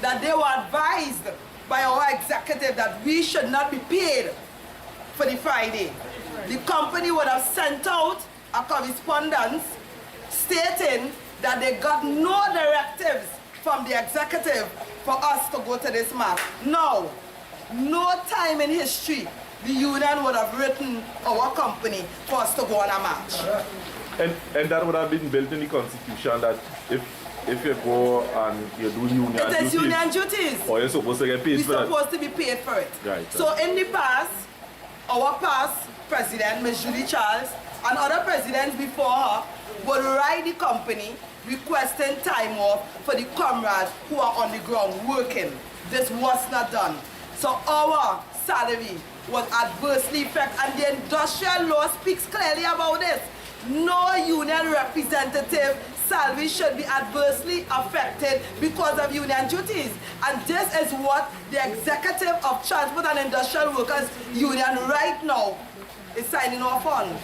Speaker 6: that they were advised by our executive that we should not be paid for the Friday. The company would have sent out a correspondence stating that they got no directives from the executive for us to go to this march. Now, no time in history the union would have written our company for us to go on a march.
Speaker 2: And that would have been built in the constitution that if you go and you do union duties.
Speaker 6: It is union duties.
Speaker 2: Or you're supposed to get paid for that.
Speaker 6: We're supposed to be paid for it.
Speaker 2: Right.
Speaker 6: So in the past, our past president, Ms. Julie Charles, and other presidents before her would write the company requesting time off for the comrades who are on the ground working. This was not done. So our salary was adversely affected, and the industrial law speaks clearly about this. No union representative salary should be adversely affected because of union duties. And this is what the executive of Transport and Industrial Workers Union right now is signing off on.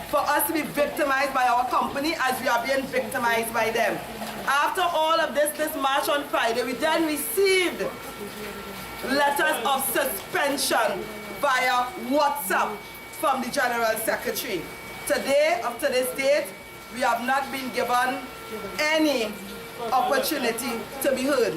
Speaker 6: For us to be victimized by our company as we are being victimized by them. After all of this march on Friday, we then received letters of suspension via WhatsApp from the General Secretary. Today, up to this date, we have not been given any opportunity to be heard.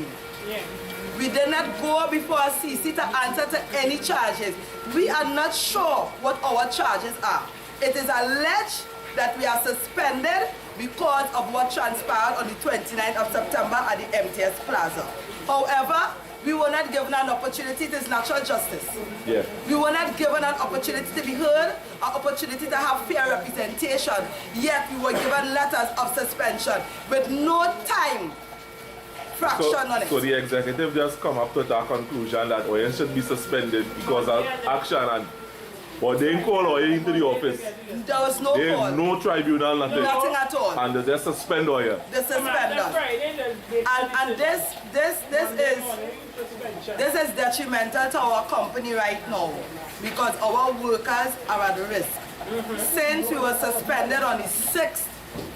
Speaker 6: We did not go before CC to answer to any charges. We are not sure what our charges are. It is alleged that we are suspended because of what transpired on the 29th of September at the MTS Plaza. However, we were not given an opportunity. It is natural justice.
Speaker 2: Yeah.
Speaker 6: We were not given an opportunity to be heard, an opportunity to have fair representation. Yet we were given letters of suspension with no time fraction on it.
Speaker 2: So the executive just come up to that conclusion that Oyen should be suspended because of action, but they didn't call Oyen into the office.
Speaker 6: There was no call.
Speaker 2: No tribunal, nothing.
Speaker 6: Nothing at all.
Speaker 2: And they just suspend Oyen.
Speaker 6: They suspend us. And this is detrimental to our company right now because our workers are at risk. Since we were suspended on the 6th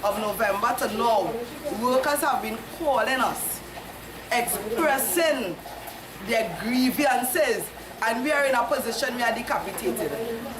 Speaker 6: of November to now, workers have been calling us, expressing their grievances, and we are in a position we are decapitated.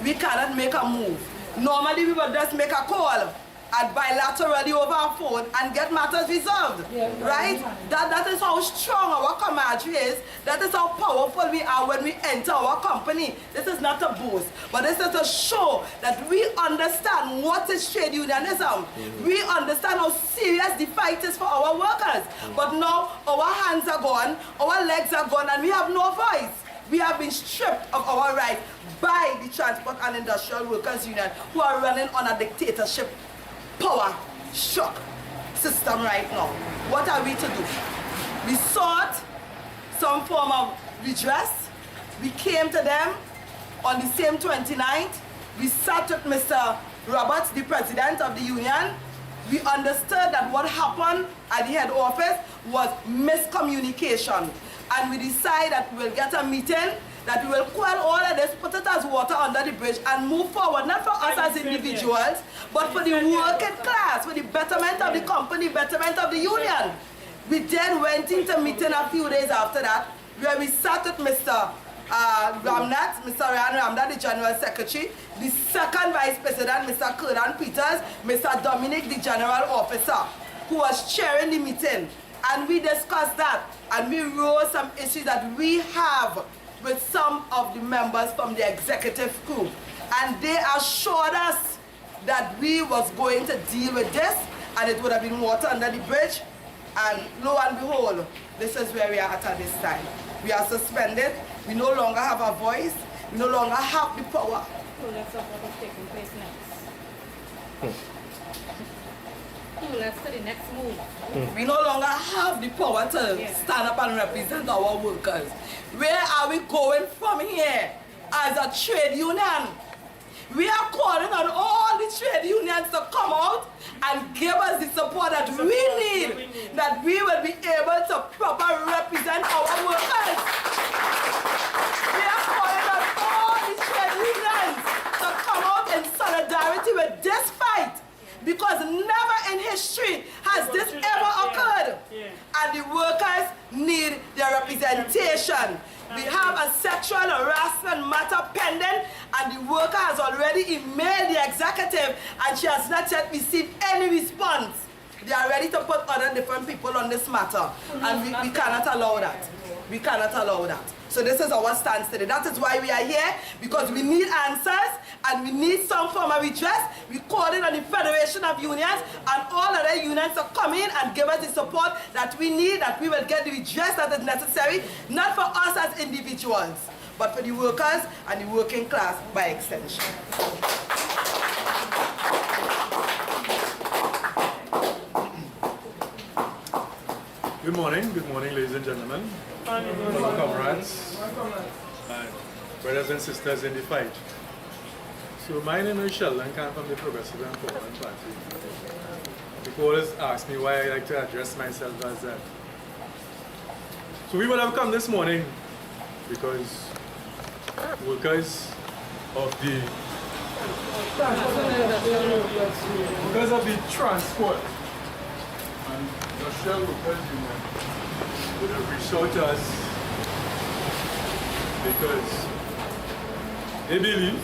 Speaker 6: We cannot make a move. Normally we would just make a call
Speaker 14: and bilaterally over a phone and get matters resolved, right? That is how strong our camaraderie is. That is how powerful we are when we enter our company. This is not a boast, but this is to show that we understand what is trade unionism. We understand how serious the fight is for our workers. But now our hands are gone, our legs are gone, and we have no voice. We have been stripped of our rights by the Transport and Industrial Workers Union, who are running on a dictatorship power shock system right now. What are we to do? We sought some form of redress. We came to them on the same 29th. We sat with Mr. Roberts, the president of the union. We understood that what happened at the head office was miscommunication. And we decided that we'll get a meeting, that we will quell all of this, put it as water under the bridge, and move forward, not for us as individuals, but for the working class, for the betterment of the company, betterment of the union. We then went into a meeting a few days after that, where we sat with Mr. Ramnath, Mr. Ryan Ramnath, the General Secretary, the second Vice President, Mr. Kurdan Peters, Mr. Dominic, the General Officer, who was chairing the meeting. And we discussed that, and we rose some issues that we have with some of the members from the executive group. And they assured us that we was going to deal with this, and it would have been water under the bridge. And lo and behold, this is where we are at this time. We are suspended. We no longer have a voice. We no longer have the power.
Speaker 8: So let's talk about what's taking place next. Let's to the next move.
Speaker 14: We no longer have the power to stand up and represent our workers. Where are we going from here as a trade union? We are calling on all the trade unions to come out and give us the support that we need, that we will be able to properly represent our workers. We are calling on all the trade unions to come out in solidarity with this fight, because never in history has this ever occurred. And the workers need their representation. We have a sexual harassment matter pending, and the worker has already emailed the executive, and she has not yet received any response. They are ready to put other different people on this matter, and we cannot allow that. We cannot allow that. So this is our stance today. That is why we are here, because we need answers and we need some form of redress. We call in on the Federation of Unions and all other unions to come in and give us the support that we need, that we will get the redress that is necessary, not for us as individuals, but for the workers and the working class by extension.
Speaker 15: Good morning, ladies and gentlemen, fellow comrades, and brothers and sisters in the fight. So my name is Sheldon, I'm from the Progressive Empowerment Party. People always ask me why I like to address myself as that. So we would have come this morning because workers of the transport and industrial workers union would have reached out to us because they believe,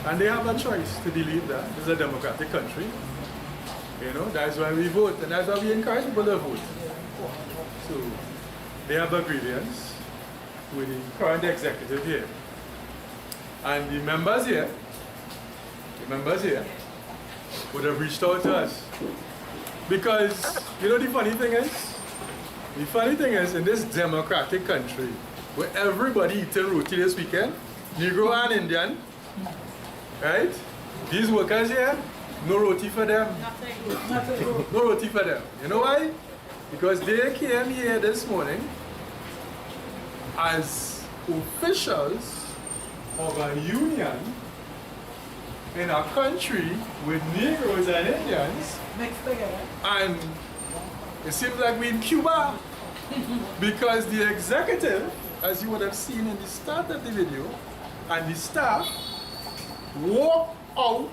Speaker 15: and they have a choice to believe, that this is a democratic country. You know, that's why we vote, and that's why we encourage people to vote. So they have a grievance with the current executive here. And the members here would have reached out to us. Because, you know, the funny thing is, in this democratic country, where everybody eating roti this weekend, Negro and Indian, right? These workers here, no roti for them. No roti for them. You know why? Because they came here this morning as officials of a union in a country with Negroes and Indians
Speaker 9: mixed together.
Speaker 15: And it seems like we're in Cuba because the executive, as you would have seen in the start of the video, and the staff walk out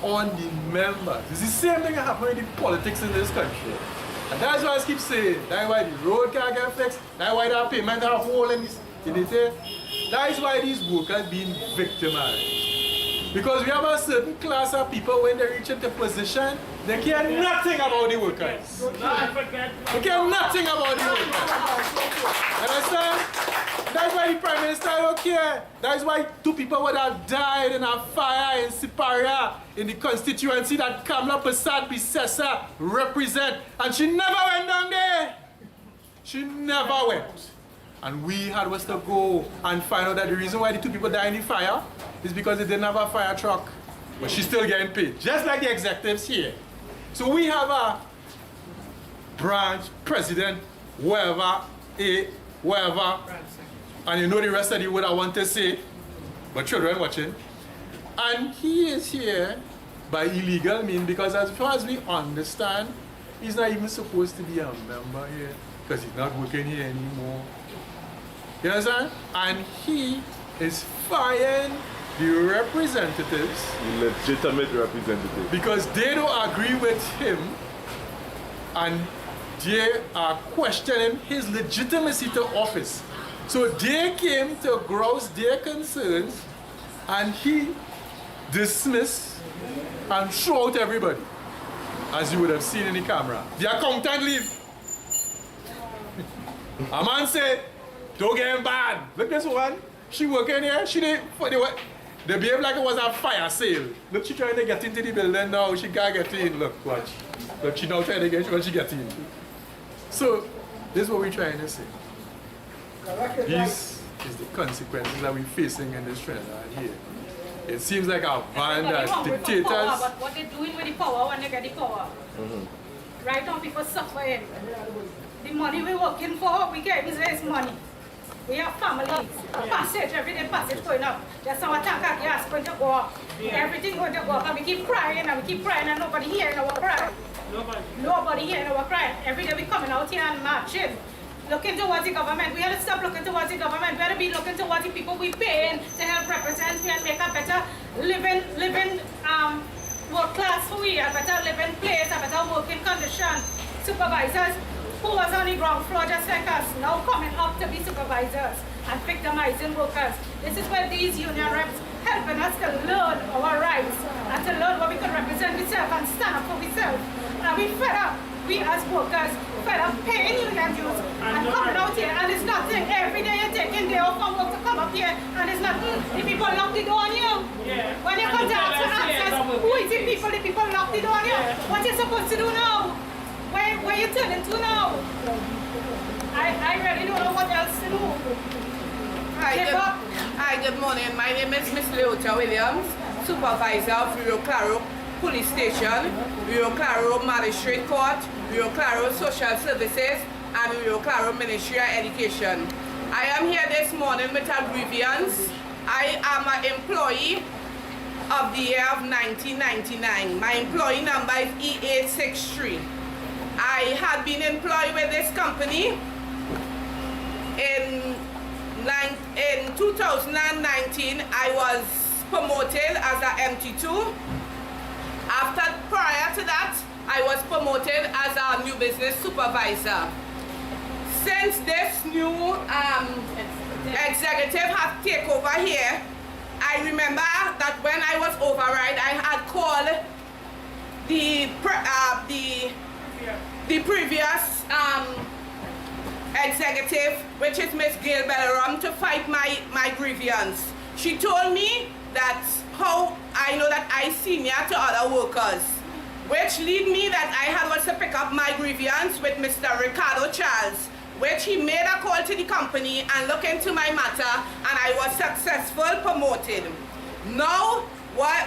Speaker 15: on the members. It's the same thing that happened in the politics in this country. And that's why I keep saying, that's why the road can't get fixed, that's why the payment are hole in this. That is why these workers being victimized. Because we have a certain class of people, when they reach into position, they care nothing about the workers. They care nothing about the workers. Understand? That's why the Prime Minister don't care. That's why 2 people would have died in a fire in Siparia, in the constituency that Kamla Prasad Bisesa represent. And she never went down there. She never went. And we had was to go and find out that the reason why the 2 people died in the fire is because they didn't have a fire truck. But she's still getting paid, just like the executives here. So we have a branch, president, whoever, and you know the rest of the word I want to say, but children watching. And he is here by illegal means because as far as we understand, he's not even supposed to be a member here because he's not working here anymore. You understand? And he is firing the representatives.
Speaker 2: The legitimate representatives.
Speaker 15: Because they don't agree with him and they are questioning his legitimacy to office. So they came to grouse their concerns and he dismissed and threw out everybody, as you would have seen in the camera. The accountant leave. A man said, don't get him bad. Look this one. She working here. She didn't. They behave like it was a fire sale. Look, she trying to get into the building now. She can't get in. Look, watch. Look, she now trying to get when she get in. So, this is what we're trying to say. This is the consequences that we're facing in this trend right here. It seems like a band of dictators.
Speaker 8: But what they're doing with the power when they get the power. Right now, people suffering. The money we're working for, we can't even say it's money. We have families. Passage, everyday passage going up. There's some tank of gas going to go up. Everything going to go up. And we keep crying and nobody hearing our cry. Nobody hearing our cry. Every day we coming out here and marching. Looking towards the government. We have to stop looking towards the government. We have to be looking towards the people we paying to help represent and make a better living work class for we, a better living place, a better working condition. Supervisors who was on the ground floor just like us, now coming up to be supervisors and victimizing workers. This is where these union reps helping us to learn our rights and to learn what we can represent ourselves and stand up for ourselves. And we fed up, we as workers, fed up paying union dues and coming out here and it's nothing. Every day you're taking day off from work to come up here and it's nothing. The people lock the door on you. When you come to ask for access, who is the people lock the door on you. What you supposed to do now? Where you turning to now? I really don't know what else to do.
Speaker 6: Hi, good morning. My name is Miss Leota Williams, Supervisor of Rio Claro Police Station, Rio Claro Magistrate Court, Rio Claro Social Services, and Rio Claro Ministry of Education. I am here this morning with a grievance. I am an employee of the year of 1999. My employee number is E863. I had been employed with this company in 2019. I was promoted as an MT2. Prior to that, I was promoted as a new business supervisor. Since this new executive has taken over here, I remember that when I was override, I had called the previous executive, which is Miss Gail Belleram, to fight my grievance. She told me that how I know that I senior to other workers, which lead me that I had was to pick up my grievance with Mr. Ricardo Charles, which he made a call to the company and look into my matter, and I was successful promoted. Now, where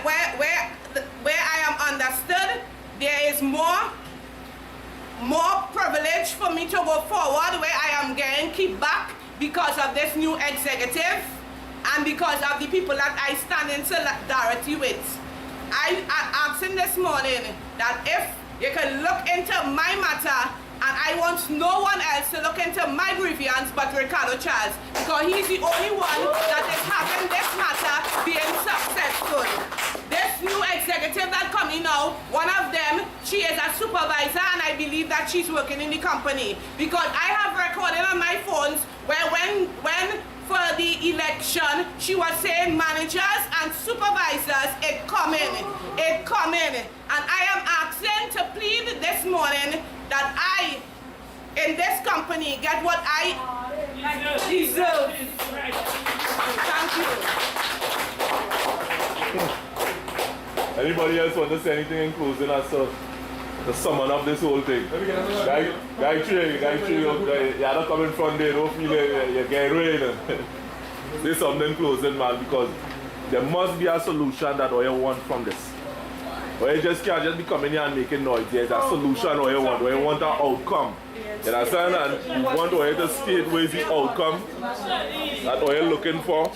Speaker 6: I am understood, there is more privilege for me to go forward, where I am getting kickback because of this new executive and because of the people that I stand in solidarity with. I asking this morning that if you can look into my matter, and I want no one else to look into my grievance but Ricardo Charles, because he's the only one that is having this matter being successful. This new executive that coming now, one of them
Speaker 10: she is a supervisor, and I believe that she's working in the company, because I have recorded on my phones where when for the election she was saying managers and supervisors it come in, and I am asking to plead this morning that I in this company get what I deserve. Thank you.
Speaker 2: Anybody else want to say anything in closing as to summon up this whole thing? Guy Tree, you're not coming from there, don't feel you're getting rain. Say something closing, man, because there must be a solution that you want from this. Or you just can't just be coming here and making noise. There's a solution or you want an outcome. You understand? And you want or to state where is the outcome that you're looking for.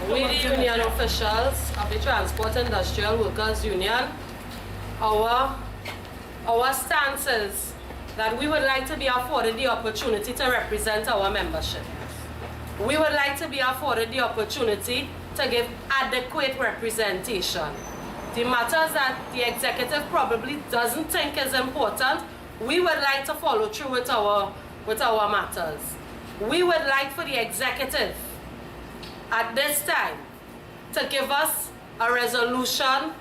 Speaker 11: We, the union officials of the Transport Industrial Workers Union, our stance is that we would like to be afforded the opportunity to represent our membership. We would like to be afforded the opportunity to give adequate representation. The matters that the executive probably doesn't think is important, we would like to follow through with our matters. We would like for the executive at this time to give us a resolution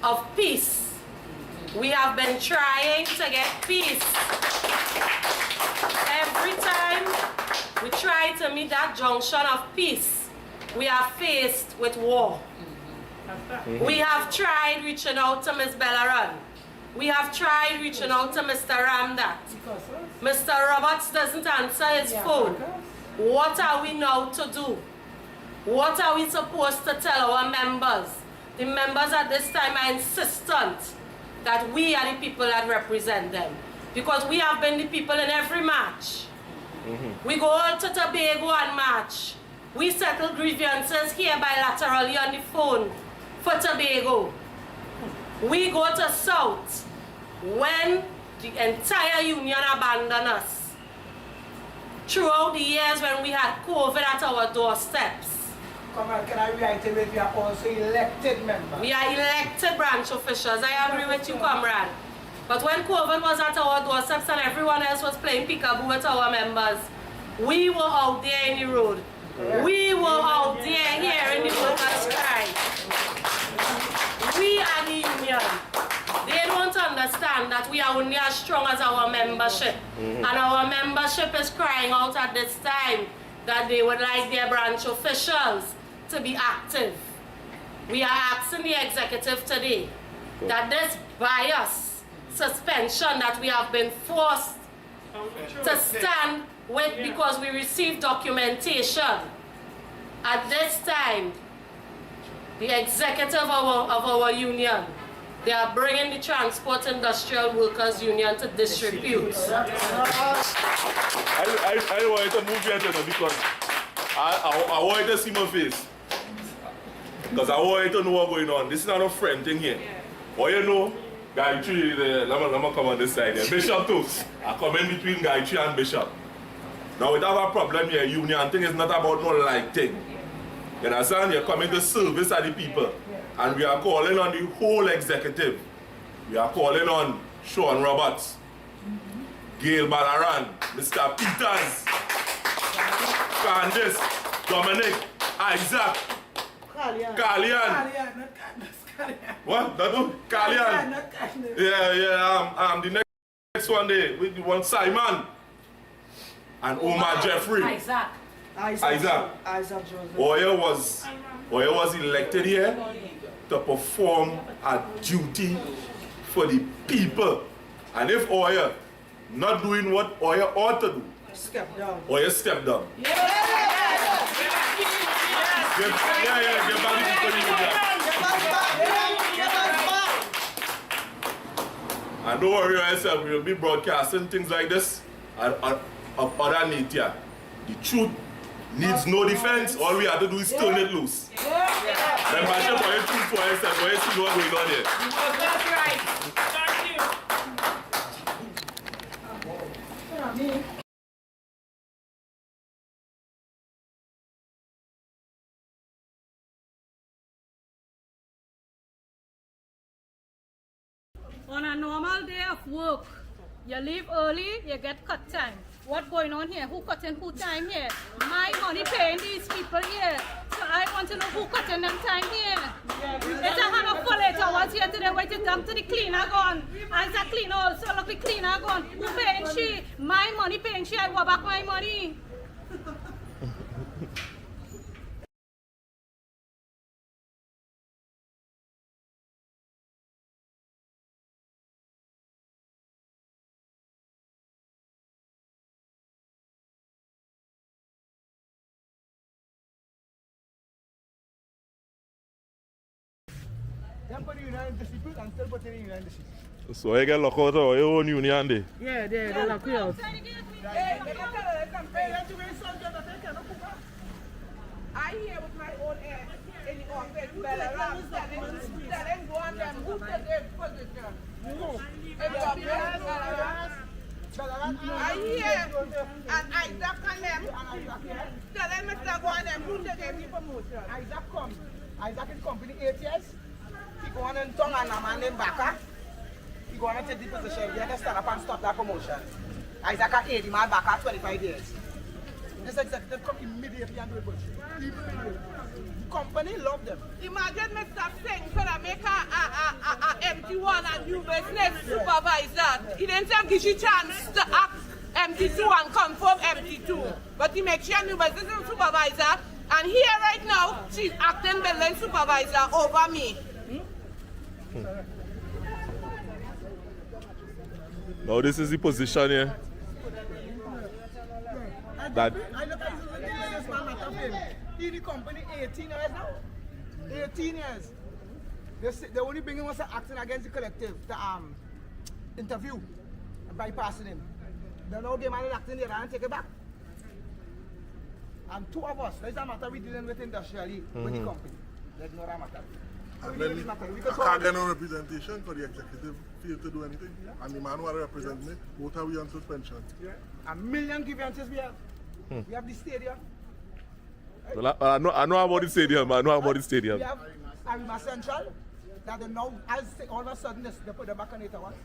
Speaker 11: of peace. We have been trying to get peace. Every time we try to meet that junction of peace, we are faced with war. We have tried reaching out to Ms. Bellaran. We have tried reaching out to Mr. Ramdat. Mr. Roberts doesn't answer his phone. What are we now to do? What are we supposed to tell our members? The members at this time are insistent that we are the people that represent them, because we have been the people in every march. We go all to Tobago and march. We settle grievances here bilaterally on the phone for Tobago. We go to South when the entire union abandoned us. Throughout the years when we had COVID at our doorsteps.
Speaker 5: Come on, can I reiterate, we are also elected members.
Speaker 11: We are elected branch officials. I agree with you, comrade. But when COVID was at our doorsteps and everyone else was playing peekaboo with our members, we were out there in the road. We were out there hearing the workers cry. We are the union. They don't understand that we are only as strong as our membership. And our membership is crying out at this time that they would like their branch officials to be active. We are asking the executive today that this bias suspension that we have been forced to stand with because we received documentation, at this time, the executive of our union, they are bringing the Transport Industrial Workers Union to disrepute.
Speaker 2: I want to move here because I want to see my face. Because I want to know what's going on. This is not a friend thing here. What you know, Guy Tree, let me come on this side here. Bishop too. I come in between Guy Tree and Bishop. Now we have a problem here. Union thing is not about no like thing. You understand? You're coming to service of the people. And we are calling on the whole executive. We are calling on Sean Roberts, Gail Ballaran, Mr. Peters, Candice, Dominic, Isaac, Kalian. What? Kalian. Yeah. The next one there, we want Simon and Omar Jeffrey. Isaac Joseph. Oya was elected here to perform a duty for the people. And if Oya not doing what Oya ought to do,
Speaker 13: Step down.
Speaker 2: Oya step down. Give back the people in the And don't worry yourself, we will be broadcasting things like this and of other nature. The truth needs no defense. All we have to do is turn it loose. Membership for your truth for yourself, for you see what's going on here.
Speaker 4: That's right. Thank you.
Speaker 8: On a normal day of work, you leave early, you get cut time. What's going on here? Who cutting who time here? My money paying these people here. So I want to know who cutting them time here. It's a hand of full 8 hours here today waiting down to the cleaner gone. As a cleaner also, look the cleaner gone. Who paying she? My money paying she. I want back my money.
Speaker 5: Them put the union dispute and still put in the union dispute.
Speaker 2: So you get locked out of your own union day?
Speaker 11: Yeah, they lock you out.
Speaker 14: I here with my own air in the office, telling go on them who take their position. In the office, I hear and Isaac and them telling Mr. Go on them who take their promotion.
Speaker 5: Isaac come. Isaac is company 8 years. He go on and tongue and a man named Baka. He go on and take the position. He had to stand up and stop that promotion. Isaac at 80, man Baka 25 years. This executive come immediately and do a bullshit. Immediately. The company love them.
Speaker 14: Imagine Mr. Singh could have make a MT1 and new business supervisor. He didn't give you chance to act MT2 and confirm MT2. But he makes you new business supervisor. And here right now, she's acting building supervisor over me.
Speaker 2: Now this is the position here. That
Speaker 5: I look at this man matter him. He in the company 18 years now. 18 years. They only bring him as acting against the collective to interview and bypassing him. They now the man is acting there and take it back. And 2 of us, that's a matter we dealing with industrially with the company. That's not a matter.
Speaker 7: And then I can't get no representation for the executive field to do anything. And the man who represent me, both are we on suspension.
Speaker 5: Yeah. A million grievances we have. We have the stadium.
Speaker 2: well, I know about the stadium. I know about the stadium.
Speaker 5: We have Arima Central that they now, all of a sudden, they put them back on 8 hours.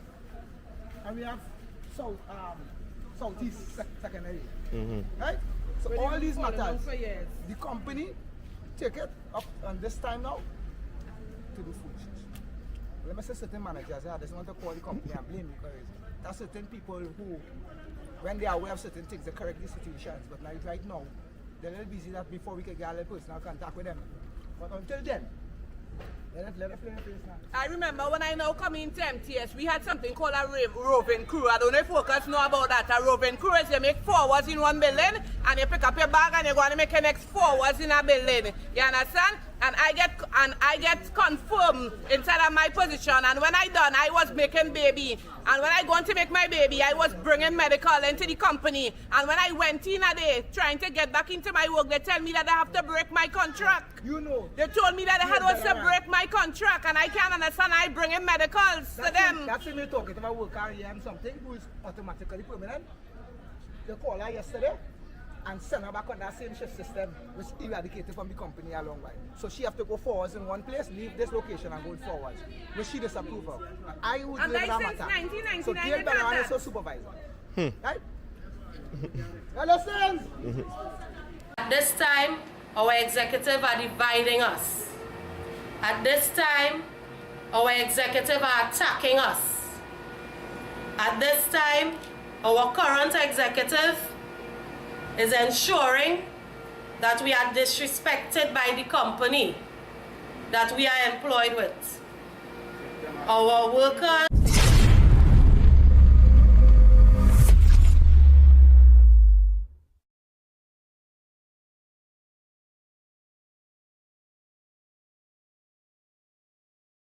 Speaker 5: And we have Southeast Secondary. Right? So all these matters, the company take it up on this time now to do foolishness. Let me say certain managers, I just want to call the company and blame you because there are certain people who, when they are aware of certain things, they correct the situations. But like right now, they're a little busy that before we can get a little personal contact with them. But until then, let us play the place now.
Speaker 14: I remember when I now come into MTS, we had something called a roving crew. I don't know if folks know about that. A roving crew is you make forwards in one building and you pick up your bag and you're going to make your next forwards in a building. You understand? And I get confirmed inside of my position. And when I done, I was making baby. And when I going to make my baby, I was bringing medical into the company. And when I went in a day trying to get back into my work, they tell me that I have to break my contract.
Speaker 5: You know.
Speaker 14: They told me that I had to break my contract, and I can't understand. I bring in medicals to them.
Speaker 5: That's when you're talking about worker here and something who is automatically permanent. They call her yesterday and send her back on that same shift system which eradicated from the company a long while. So she have to go forwards in one place, leave this location and go forwards, which she disapprove of. And I would do that matter.
Speaker 14: 1999
Speaker 5: so Gail Benaran is her supervisor. Right? Understand?
Speaker 1: At this time, our executive are dividing us. At this time, our executive are attacking us. At this time, our current executive is ensuring that we are disrespected by the company that we are employed with. Our workers